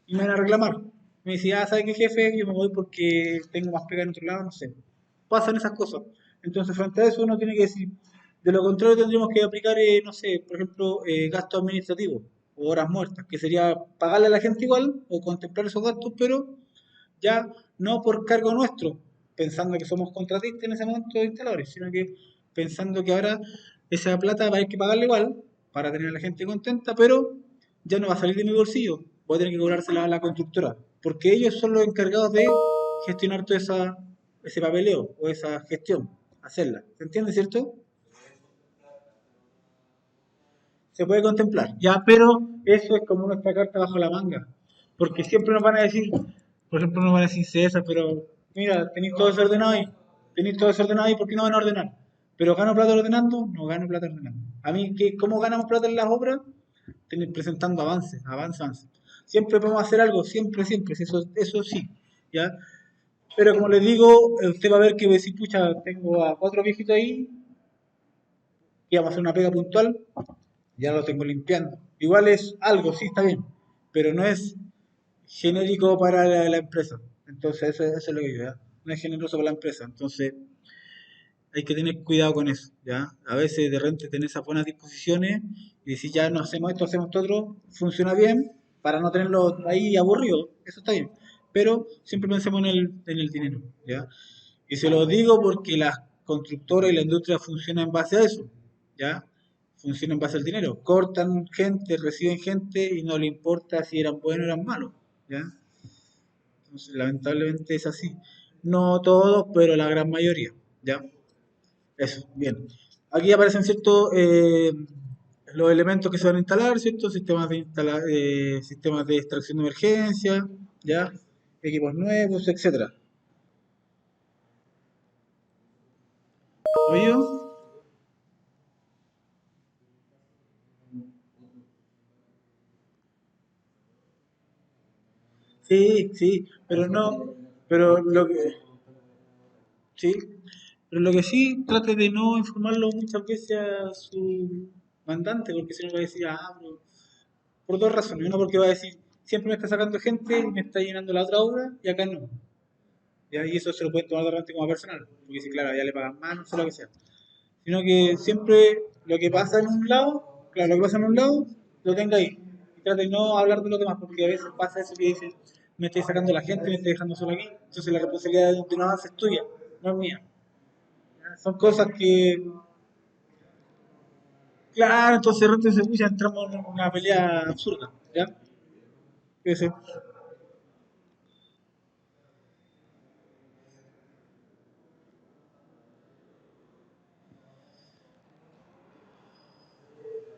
y me van a reclamar. Me decía, ¿sabes qué, jefe? Yo me voy porque tengo más pega en otro lado, no sé. Pasan esas cosas. Entonces, frente a eso, uno tiene que decir, de lo contrario, tendríamos que aplicar, no sé, por ejemplo, gastos administrativos o horas muertas, que sería pagarle a la gente igual o contemplar esos gastos, pero ya no por cargo nuestro, pensando que somos contratistas en ese momento de instaladores, sino que pensando que ahora esa plata va a haber que pagarle igual para tener a la gente contenta, pero ya no va a salir de mi bolsillo, voy a tener que cobrársela a la constructora, porque ellos son los encargados de gestionar todo ese papeleo o esa gestión, hacerla. ¿Se entiende, cierto? Se puede contemplar, ya, pero eso es como nuestra carta bajo la manga, porque siempre nos van a decir, por ejemplo, nos van a decir César, pero mira, tenéis todo desordenado ahí, tenéis todo desordenado ahí, ¿por qué no van a ordenar? Pero ¿gano plata ordenando? No gano plata ordenando. A mí, ¿cómo ganamos plata en las obras? Presentando avances, avances. Siempre podemos hacer algo, siempre, siempre, eso sí, ¿ya? Pero como les digo, usted va a ver que va a decir, pucha, tengo a 4 viejitos ahí, y vamos a hacer una pega puntual, ya lo tengo limpiando. Igual es algo, sí, está bien, pero no es genérico para la empresa. Entonces, eso es lo que yo, ¿ya? No es generoso para la empresa. Entonces, hay que tener cuidado con eso, ¿ya? A veces de repente tener esas buenas disposiciones y decir, ya no hacemos esto otro, funciona bien, para no tenerlo ahí aburrido, eso está bien. Pero siempre pensemos en el dinero, ¿ya? Y se lo digo porque las constructoras y la industria funcionan en base a eso, ¿ya? Funcionan en base al dinero. Cortan gente, reciben gente y no le importa si eran buenos o eran malos, ¿ya? Entonces, lamentablemente es así. No todos, pero la gran mayoría, ¿ya? Eso, bien. Aquí aparecen ciertos los elementos que se van a instalar, ¿cierto? Sistemas de extracción de emergencia, ¿ya? Equipos nuevos, etcétera. ¿Oye? Sí, sí, pero no, pero lo que, sí, pero lo que sí, trate de no informarlo muchas veces a su mandante, porque si no va a decir, por 2 razones. Una, porque va a decir, siempre me está sacando gente y me está llenando la otra obra, y acá no. ¿Ya? Y eso se lo pueden tomar de repente como personal, porque si, claro, ya le pagan más, no sé lo que sea. Sino que siempre lo que pasa en un lado, claro, lo que pasa en un lado, lo tenga ahí. Y trate de no hablar de los demás, porque a veces pasa eso que dice, me estoy sacando la gente, me estoy dejando solo aquí, entonces la responsabilidad de un avance es tuya, no es mía. ¿Ya? Son cosas que, claro, entonces de repente se escucha, entramos en una pelea absurda, ¿ya? Ese.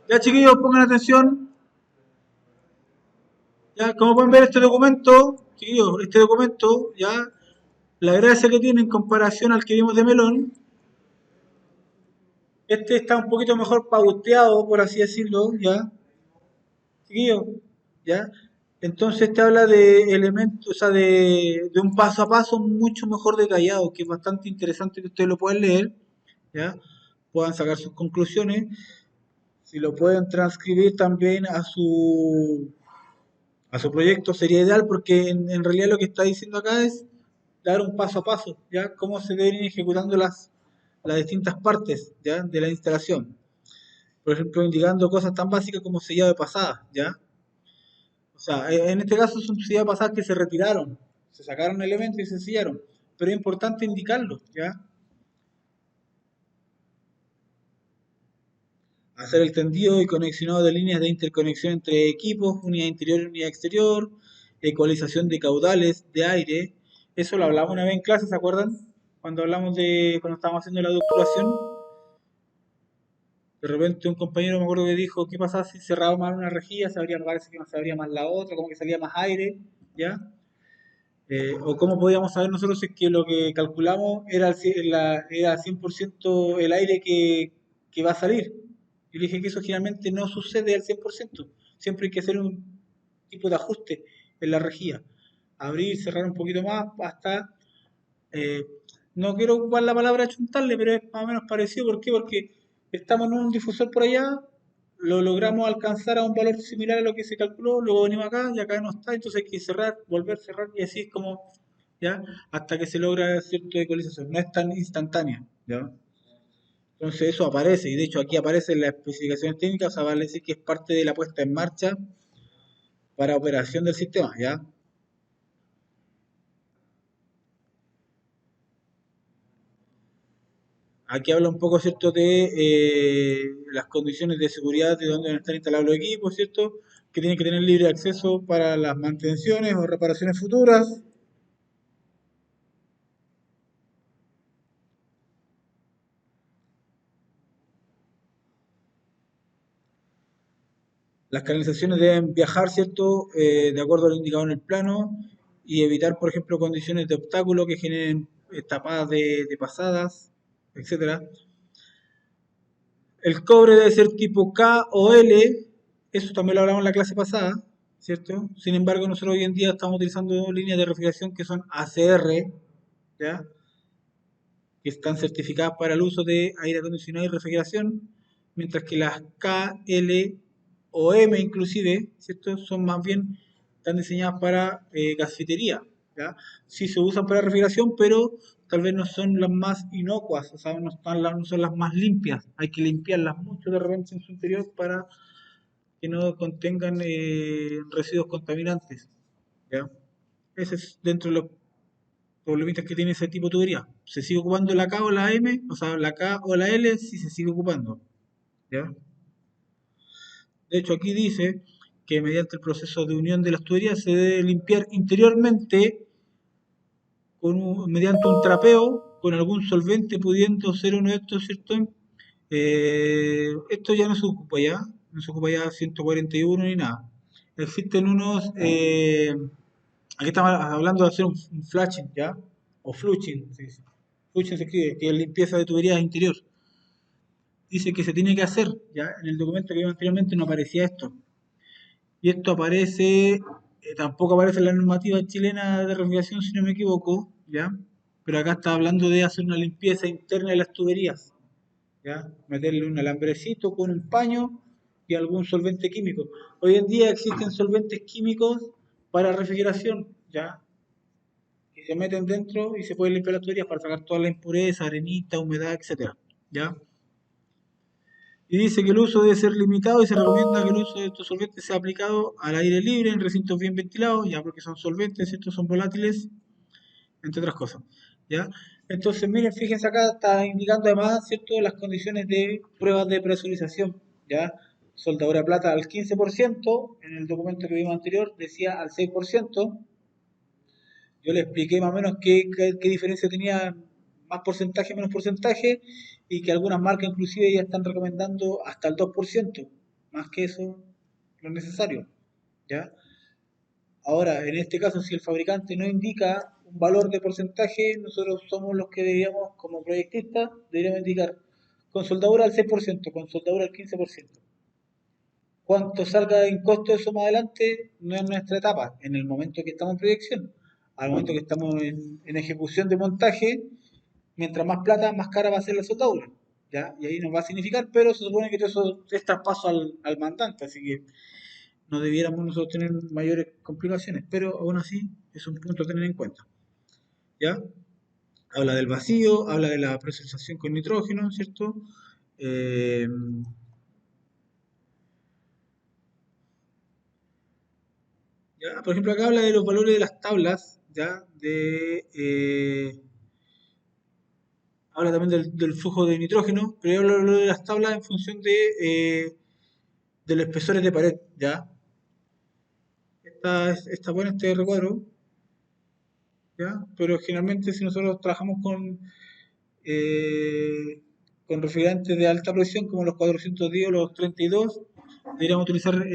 Ya, chiquillos, pongan atención. Ya, como pueden ver este documento, chiquillos, este documento, ya, la gracia que tiene en comparación al que vimos de Melón, este está un poquito mejor pauteado, por así decirlo, ya, chiquillos, ya. Entonces te habla de elementos, o sea, de un paso a paso mucho mejor detallado, que es bastante interesante que ustedes lo puedan leer, ya, puedan sacar sus conclusiones, si lo pueden transcribir también a su proyecto sería ideal porque en realidad lo que está diciendo acá es dar un paso a paso, ¿ya? Cómo se deben ir ejecutando las distintas partes, ¿ya? De la instalación. Por ejemplo, indicando cosas tan básicas como sellado de pasada, ¿ya? O sea, en este caso son sellados de pasadas que se retiraron, se sacaron elementos y se sellaron, pero es importante indicarlo, ¿ya? Hacer el tendido y conexionado de líneas de interconexión entre equipos, unidad interior y unidad exterior, ecualización de caudales de aire. Eso lo hablamos una vez en clase, ¿se acuerdan? Cuando estábamos haciendo la ductulación. De repente un compañero me acuerdo que dijo, ¿qué pasaba si cerraba más una rejilla? Se abría, me parece que no se abría más la otra, como que salía más aire, ¿ya? O cómo podíamos saber nosotros si es que lo que calculamos era, era 100% el aire que va a salir. Yo le dije que eso generalmente no sucede al 100%. Siempre hay que hacer un tipo de ajuste en la rejilla. Abrir, cerrar un poquito más hasta... eh, no quiero ocupar la palabra chuntarle, pero es más o menos parecido. ¿Por qué? Porque estamos en un difusor por allá, lo logramos alcanzar a un valor similar a lo que se calculó, luego venimos acá y acá no está, entonces hay que cerrar, volver a cerrar y así es como, ¿ya? Hasta que se logra cierta ecualización. No es tan instantánea, ¿ya? Entonces eso aparece, y de hecho aquí aparece en las especificaciones técnicas, o sea, vale decir que es parte de la puesta en marcha para operación del sistema, ¿ya? Aquí habla un poco, ¿cierto?, de las condiciones de seguridad de donde están instalados los equipos, ¿cierto?, que tienen que tener libre acceso para las mantenciones o reparaciones futuras. Las canalizaciones deben viajar, ¿cierto?, de acuerdo a lo indicado en el plano y evitar, por ejemplo, condiciones de obstáculo que generen tapadas de pasadas, etcétera. El cobre debe ser tipo K o L, eso también lo hablamos en la clase pasada, ¿cierto? Sin embargo, nosotros hoy en día estamos utilizando líneas de refrigeración que son ACR, ¿ya? Que están certificadas para el uso de aire acondicionado y refrigeración, mientras que las K, L o M inclusive, ¿cierto? Son más bien, están diseñadas para gasfitería, ¿ya? Sí se usan para refrigeración, pero tal vez no son las más inocuas, o sea, no son las más limpias. Hay que limpiarlas mucho de repente en su interior para que no contengan residuos contaminantes, ¿ya? Ese es dentro de los problemitas que tiene ese tipo de tubería. Se sigue ocupando la K o la M, o sea, la K o la L sí se sigue ocupando, ¿ya? De hecho, aquí dice que mediante el proceso de unión de las tuberías se debe limpiar interiormente mediante un trapeo con algún solvente, pudiendo ser uno de estos, ¿cierto? Esto ya no se ocupa ya, no se ocupa ya 141 ni nada. Existen unos, aquí estamos hablando de hacer un flashing, ¿ya? O flushing, se dice. Flushing se escribe, que es limpieza de tuberías interior. Dice que se tiene que hacer, ¿ya? En el documento que vimos anteriormente no aparecía esto. Y esto aparece, tampoco aparece en la normativa chilena de refrigeración, si no me equivoco, ¿ya? Pero acá está hablando de hacer una limpieza interna de las tuberías, ¿ya? Meterle un alambrecito con un paño y algún solvente químico. Hoy en día existen solventes químicos para refrigeración, ¿ya? Que se meten dentro y se pueden limpiar las tuberías para sacar toda la impureza, arenita, humedad, etcétera, ¿ya? Y dice que el uso debe ser limitado y se recomienda que el uso de estos solventes sea aplicado al aire libre en recintos bien ventilados, ya porque son solventes, estos son volátiles, entre otras cosas. ¿Ya? Entonces, miren, fíjense acá, está indicando además, ¿cierto?, las condiciones de pruebas de presurización. ¿Ya? Soldadura plata al 15%, en el documento que vimos anterior decía al 6%. Yo le expliqué más o menos qué diferencia tenía, más porcentaje, menos porcentaje, y que algunas marcas inclusive ya están recomendando hasta el 2%, más que eso, lo necesario. ¿Ya? Ahora, en este caso, si el fabricante no indica un valor de porcentaje, nosotros somos los que deberíamos, como proyectistas, deberíamos indicar con soldadura al 6%, con soldadura al 15%. Cuánto salga en costo eso más adelante no es nuestra etapa, en el momento que estamos en proyección. Al momento que estamos en ejecución de montaje, mientras más plata, más cara va a ser la soldadura. ¿Ya? Y ahí nos va a significar, pero se supone que todo eso es traspaso al mandante, así que no debiéramos nosotros tener mayores complicaciones, pero aún así es un punto a tener en cuenta. ¿Ya? Habla del vacío, habla de la presurización con nitrógeno, ¿cierto? Eh, ¿Ya? Por ejemplo, acá habla de los valores de las tablas, ¿ya? Habla también del flujo de nitrógeno, pero yo hablo de las tablas en función de los espesores de pared, ¿ya? Está bueno este recuadro, ¿ya? Pero generalmente si nosotros trabajamos eh, con refrigerantes de alta presión como los 410 o los 32, deberíamos utilizar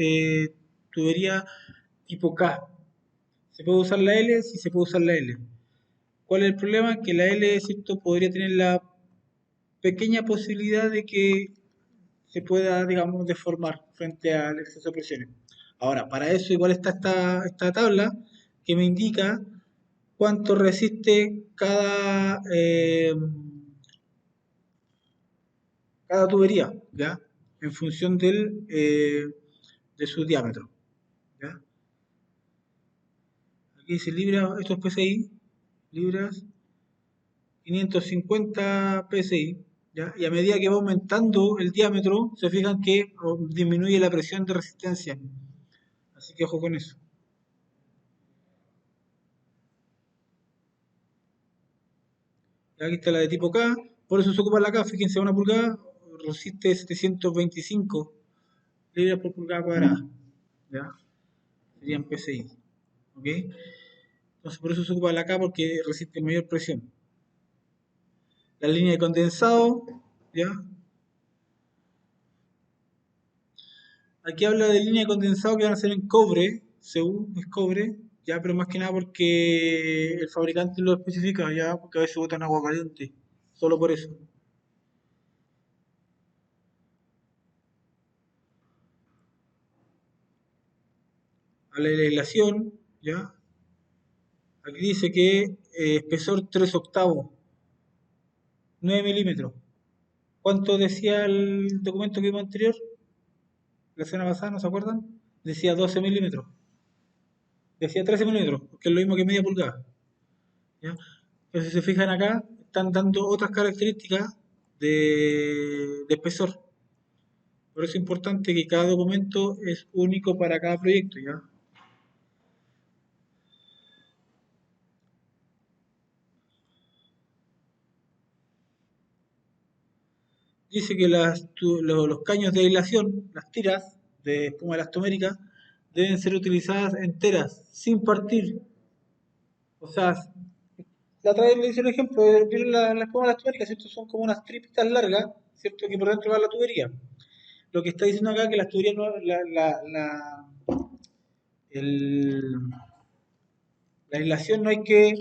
tubería tipo K. ¿Se puede usar la L? Sí, se puede usar la L. ¿Cuál es el problema? Que la L, ¿cierto? Podría tener la pequeña posibilidad de que se pueda, digamos, deformar frente al exceso de presiones. Ahora, para eso igual está esta tabla que me indica cuánto resiste cada tubería, ¿ya? En función de su diámetro, ¿ya? Aquí dice libras, esto es PSI, libras, 550 PSI, ¿ya? Y a medida que va aumentando el diámetro, se fijan que disminuye la presión de resistencia. Así que ojo con eso. Aquí está la de tipo K, por eso se ocupa la K, fíjense, una pulgada resiste 725 libras por pulgada cuadrada, ¿ya? Serían PSI, ¿ok? Entonces por eso se ocupa la K porque resiste mayor presión. La línea de condensado, ¿ya? Aquí habla de línea de condensado que van a ser en cobre, según es cobre, ya, pero más que nada porque el fabricante lo especifica, ya, porque a veces botan agua caliente, solo por eso. A la aislación, ya, aquí dice que espesor 3 octavos, 9 milímetros. ¿Cuánto decía el documento que vimos anterior? La semana pasada, ¿no se acuerdan? Decía 12 milímetros. Decía 13 milímetros, que es lo mismo que media pulgada. ¿Ya? Pero si se fijan acá, están dando otras características de espesor. Por eso es importante que cada documento es único para cada proyecto, ¿ya? Dice que los caños de aislación, las tiras de espuma elastomérica, deben ser utilizadas enteras, sin partir. O sea, la otra vez le hice un ejemplo, vieron la espuma elastomérica, ¿cierto? Son como unas tripitas largas, ¿cierto? Que por dentro va la tubería. Lo que está diciendo acá es que las tuberías no, el, la aislación no hay que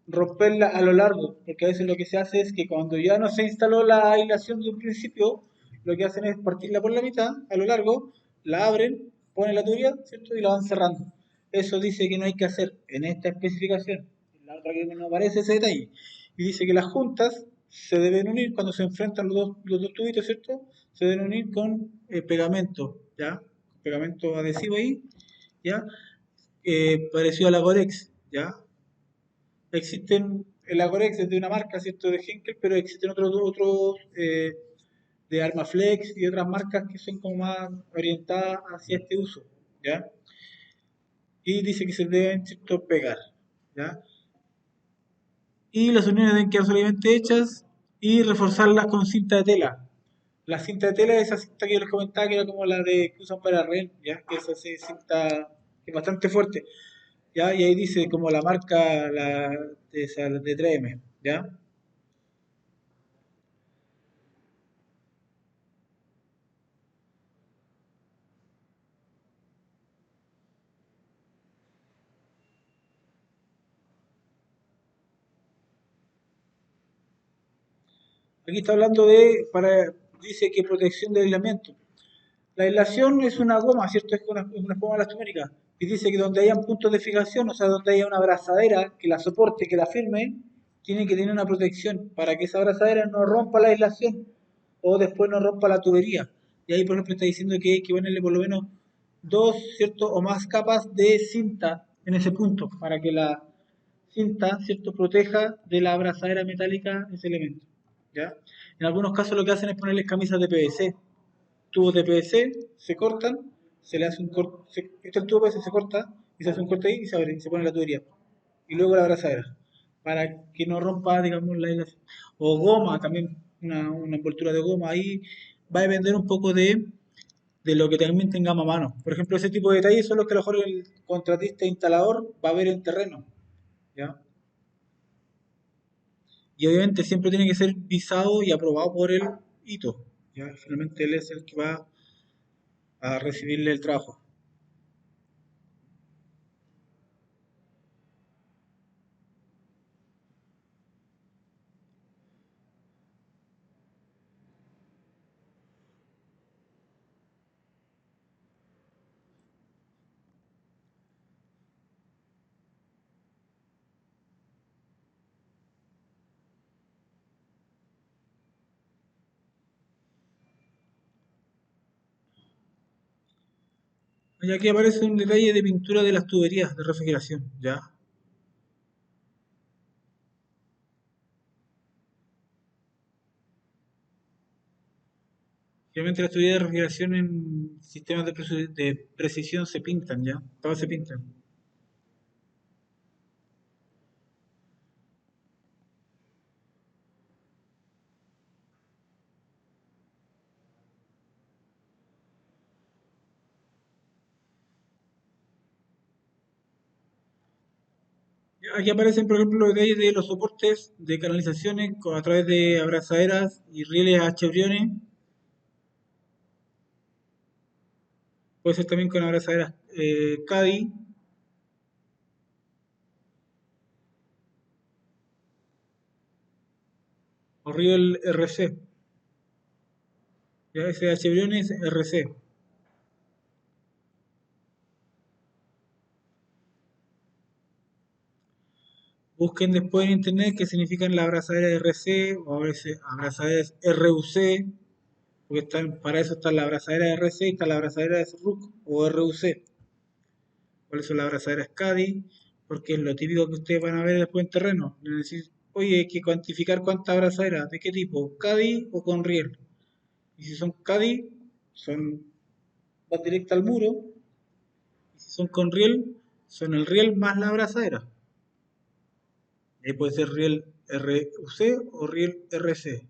romperla a lo largo, porque a veces lo que se hace es que cuando ya no se instaló la aislación de un principio, lo que hacen es partirla por la mitad, a lo largo, la abren, ponen la tubería, ¿cierto? Y la van cerrando. Eso dice que no hay que hacer en esta especificación. En la otra que no aparece ese detalle. Y dice que las juntas se deben unir cuando se enfrentan los dos tubitos, ¿cierto? Se deben unir con pegamento, ¿ya? Pegamento adhesivo ahí, ¿ya? Parecido a la Gorex, ¿ya? Existen, el Agorex es de una marca, ¿cierto? De Henkel, pero existen otros de Armaflex y otras marcas que son como más orientadas hacia este uso, ¿ya? Y dice que se deben, ¿cierto? Pegar, ¿ya? Y las uniones deben quedar solamente hechas y reforzarlas con cinta de tela. La cinta de tela es esa cinta que yo les comentaba que era como la de que usan para rehén, ¿ya? Que es así, cinta que es bastante fuerte. ¿Ya? Y ahí dice como la marca esa, de 3M, ¿ya? Aquí está hablando dice que protección del aislamiento. La aislación es una goma, ¿cierto? Es una goma elastomérica. Y dice que donde haya puntos de fijación, o sea, donde haya una abrazadera que la soporte, que la firme, tiene que tener una protección para que esa abrazadera no rompa la aislación o después no rompa la tubería. Y ahí, por ejemplo, está diciendo que hay que ponerle por lo menos dos, ¿cierto? O más capas de cinta en ese punto para que la cinta, ¿cierto? Proteja de la abrazadera metálica ese elemento, ¿ya? En algunos casos lo que hacen es ponerles camisas de PVC, tubos de PVC, se cortan, se le hace un corte, este el tubo PVC se corta y se hace un corte ahí y se abre y se pone la tubería. Y luego la abrazadera, para que no rompa, digamos, la aislación. O goma, también una envoltura de goma ahí, va a depender un poco de lo que también tengamos a mano. Por ejemplo, ese tipo de detalles son los que a lo mejor el contratista instalador va a ver en terreno, ¿ya? Y obviamente siempre tiene que ser visado y aprobado por el hito. ¿Ya? Finalmente él es el que va a recibirle el trabajo. Y aquí aparece un detalle de pintura de las tuberías de refrigeración. ¿Ya? Generalmente las tuberías de refrigeración en sistemas de precisión se pintan, ¿ya? Todas se pintan. Aquí aparecen, por ejemplo, los detalles de los soportes de canalizaciones a través de abrazaderas y rieles a chevriones. Puede ser también con abrazaderas CADI o riel RC. Ya ese a chevriones RC. Busquen después en internet qué significan las abrazaderas RC o a veces abrazaderas RUC, porque para eso están las abrazaderas RC y está la abrazadera de RUC o RUC. Por eso la abrazadera es CADI, porque es lo típico que ustedes van a ver después en terreno. Es decir, oye, hay que cuantificar cuántas abrazaderas, ¿de qué tipo? ¿CADI o con riel? Y si son CADI, van directa al muro. Y si son con riel, son el riel más la abrazadera. Ahí puede ser riel RUC o riel RC.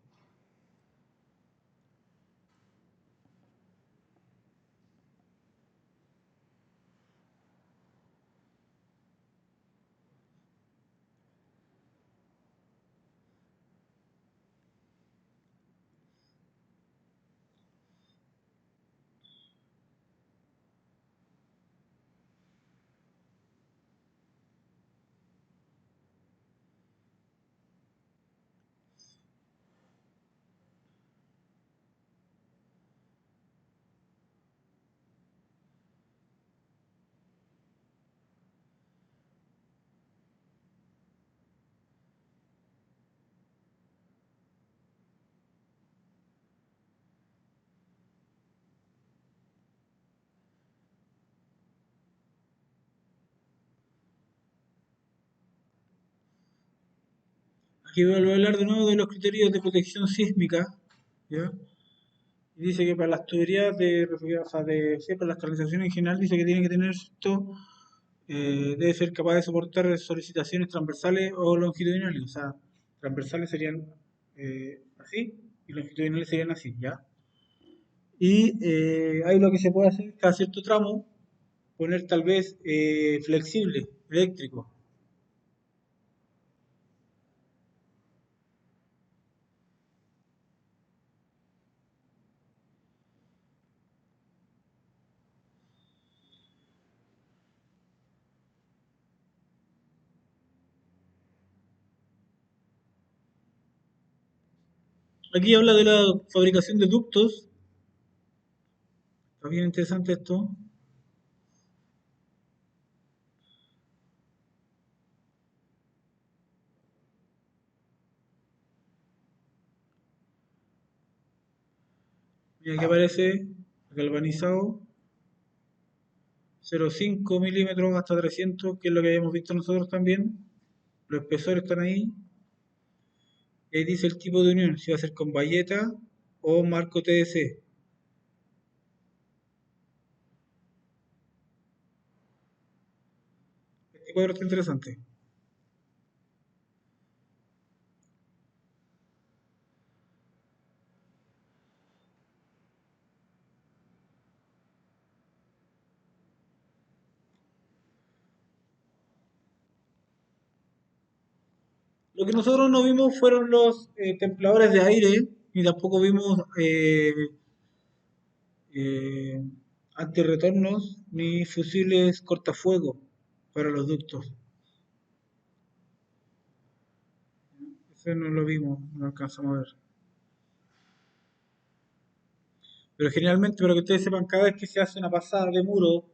Aquí vuelvo a hablar de nuevo de los criterios de protección sísmica, ¿ya? Y dice que para las tuberías o sea, sí, para las canalizaciones en general, dice que tiene que tener esto, debe ser capaz de soportar solicitaciones transversales o longitudinales. O sea, transversales serían así y longitudinales serían así, ¿ya? Y ahí lo que se puede hacer, cada cierto tramo, poner tal vez flexible, eléctrico. Aquí habla de la fabricación de ductos. Está bien interesante esto. Y aquí aparece galvanizado 0,5 milímetros hasta 300, que es lo que habíamos visto nosotros también. Los espesores están ahí. Y ahí dice el tipo de unión, si va a ser con bayeta o marco TDC. Este cuadro está interesante. Lo que nosotros no vimos fueron los templadores de aire, ni tampoco vimos eh, antirretornos ni fusibles cortafuegos para los ductos. Eso no lo vimos, no lo alcanzamos a ver. Pero generalmente, para que ustedes sepan, cada vez que se hace una pasada de muro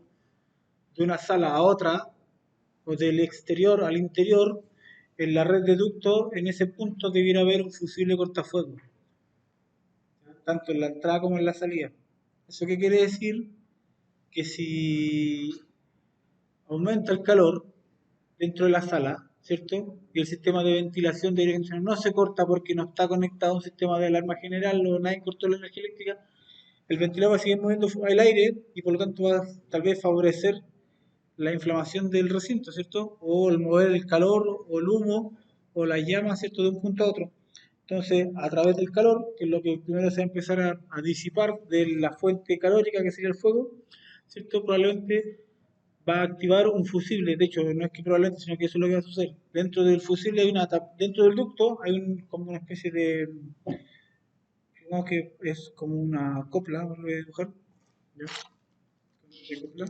de una sala a otra, o del exterior al interior, en la red de ductos, en ese punto debiera haber un fusible cortafuegos, tanto en la entrada como en la salida. ¿Eso qué quiere decir? Que si aumenta el calor dentro de la sala, ¿cierto? Y el sistema de ventilación de aire acondicionado no se corta porque no está conectado a un sistema de alarma general o nadie cortó la energía eléctrica, el ventilador va a seguir moviendo el aire y por lo tanto va a tal vez favorecer la inflamación del recinto, ¿cierto? O el mover el calor o el humo o la llama, ¿cierto? De un punto a otro. Entonces, a través del calor, que es lo que primero se va a empezar a disipar de la fuente calórica que sería el fuego, ¿cierto? Probablemente va a activar un fusible. De hecho, no es que probablemente, sino que eso es lo que va a suceder. Dentro del fusible hay dentro del ducto hay como una especie de, digamos que es como una copla, lo voy a dibujar, ¿ya? De copla.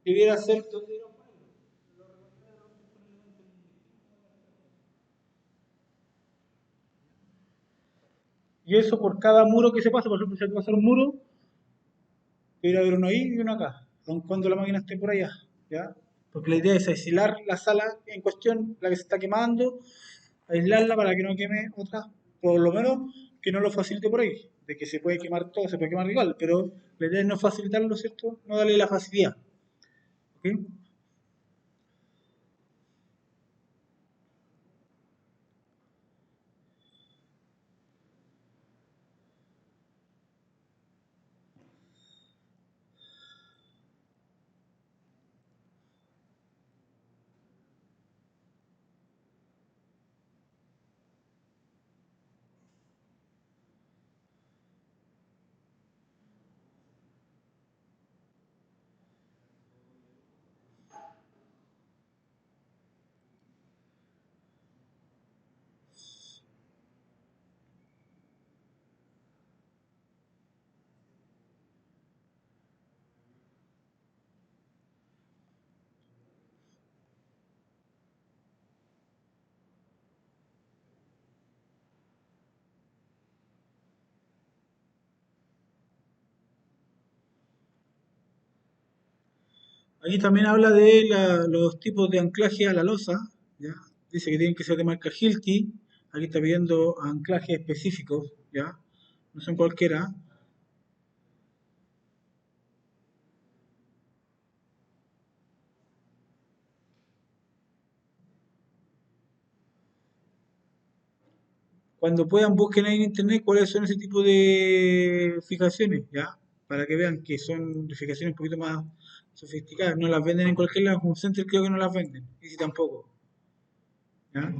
Debiera ser. Y eso por cada muro que se pasa, por ejemplo, si hay que pasar un muro, debería haber uno ahí y uno acá, aun cuando la máquina esté por allá, ¿ya? Porque la idea es aislar la sala en cuestión, la que se está quemando, aislarla para que no queme otra, por lo menos que no lo facilite por ahí, de que se puede quemar todo, se puede quemar igual, pero la idea es no facilitarlo, ¿cierto? No darle la facilidad, ¿ok? Aquí también habla de los tipos de anclaje a la losa, ¿ya? Dice que tienen que ser de marca Hilti. Aquí está pidiendo anclajes específicos, ¿ya? No son cualquiera. Cuando puedan, busquen ahí en internet cuáles son ese tipo de fijaciones, ¿ya? Para que vean que son fijaciones un poquito más sofisticadas. No las venden en cualquier lado, como Center creo que no las venden. Y si tampoco, ¿ya?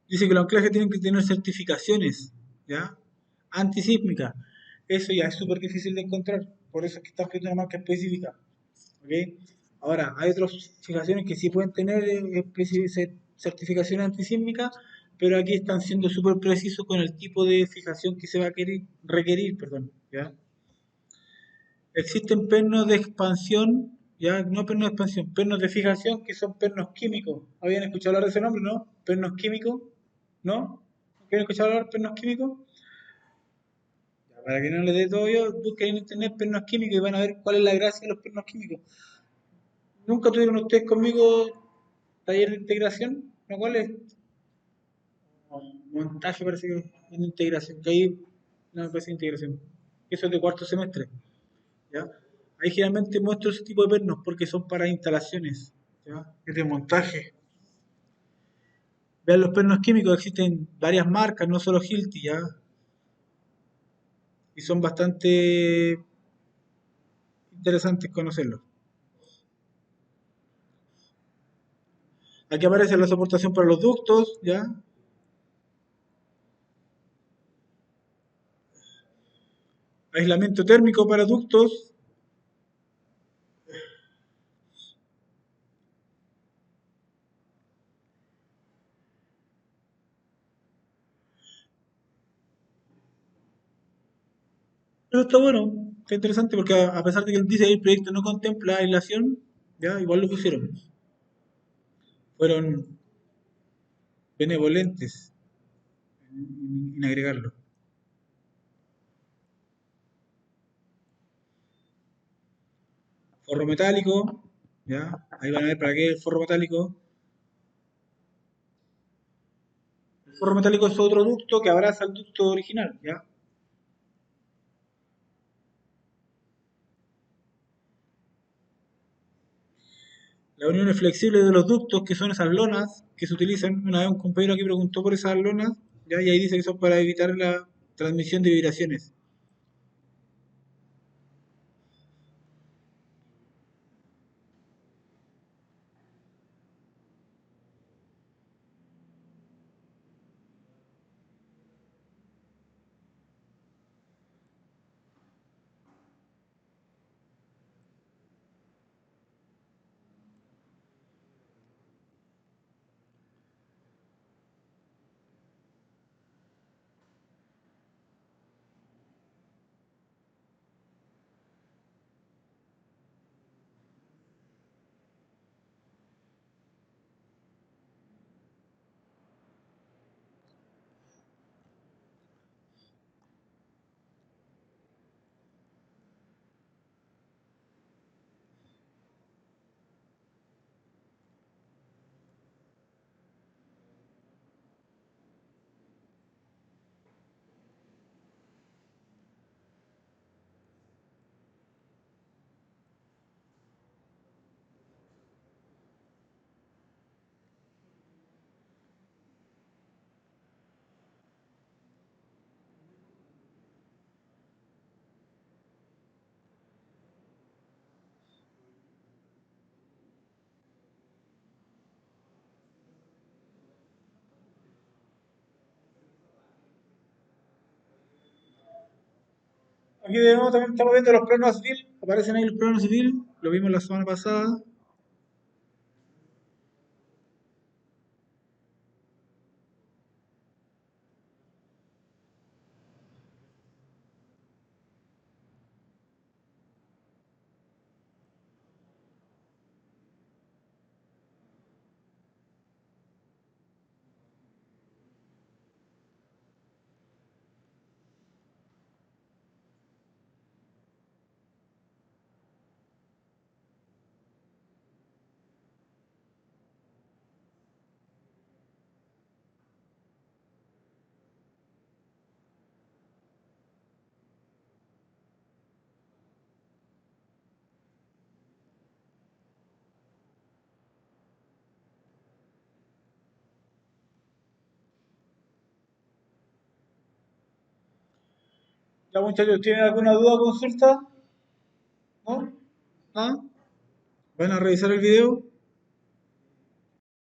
Dice que los anclajes tienen que tener certificaciones, ¿ya? Antisísmicas. Eso ya es súper difícil de encontrar. Por eso es que está escrito una marca específica. ¿Ok? Ahora, hay otras fijaciones que sí pueden tener certificación antisísmica, pero aquí están siendo súper precisos con el tipo de fijación que se va a requerir, perdón, ¿ya? Existen pernos de expansión, ya no pernos de expansión, pernos de fijación que son pernos químicos. ¿Habían escuchado hablar de ese nombre, no? Pernos químicos, ¿no? ¿Quieren escuchar hablar de pernos químicos? Para que no les dé todo yo, busquen en internet pernos químicos y van a ver cuál es la gracia de los pernos químicos. ¿Nunca tuvieron ustedes conmigo taller de integración? ¿No? ¿Cuál es? Montaje parece que es en integración, que ahí no me parece integración. Eso es de cuarto semestre, ¿ya? Ahí generalmente muestro ese tipo de pernos porque son para instalaciones, ¿ya? Es de montaje. Vean los pernos químicos, existen varias marcas, no solo Hilti, ¿ya? Y son bastante interesantes conocerlos. Aquí aparece la soportación para los ductos, ¿ya? Aislamiento térmico para ductos. Eso está bueno, está interesante porque a pesar de que dice que el proyecto no contempla aislación, ya igual lo pusieron. Fueron benevolentes en agregarlo. Forro metálico, ya, ahí van a ver para qué el forro metálico. El forro metálico es otro ducto que abraza el ducto original, ya. Las uniones flexibles de los ductos, que son esas lonas que se utilizan. Una vez un compañero aquí preguntó por esas lonas, ya, y ahí dice que son para evitar la transmisión de vibraciones. Aquí de nuevo también estamos viendo los planos civil, aparecen ahí los planos civil, lo vimos la semana pasada. Ya muchachos, ¿tienen alguna duda o consulta? ¿No? ¿Ah? ¿Van a revisar el video?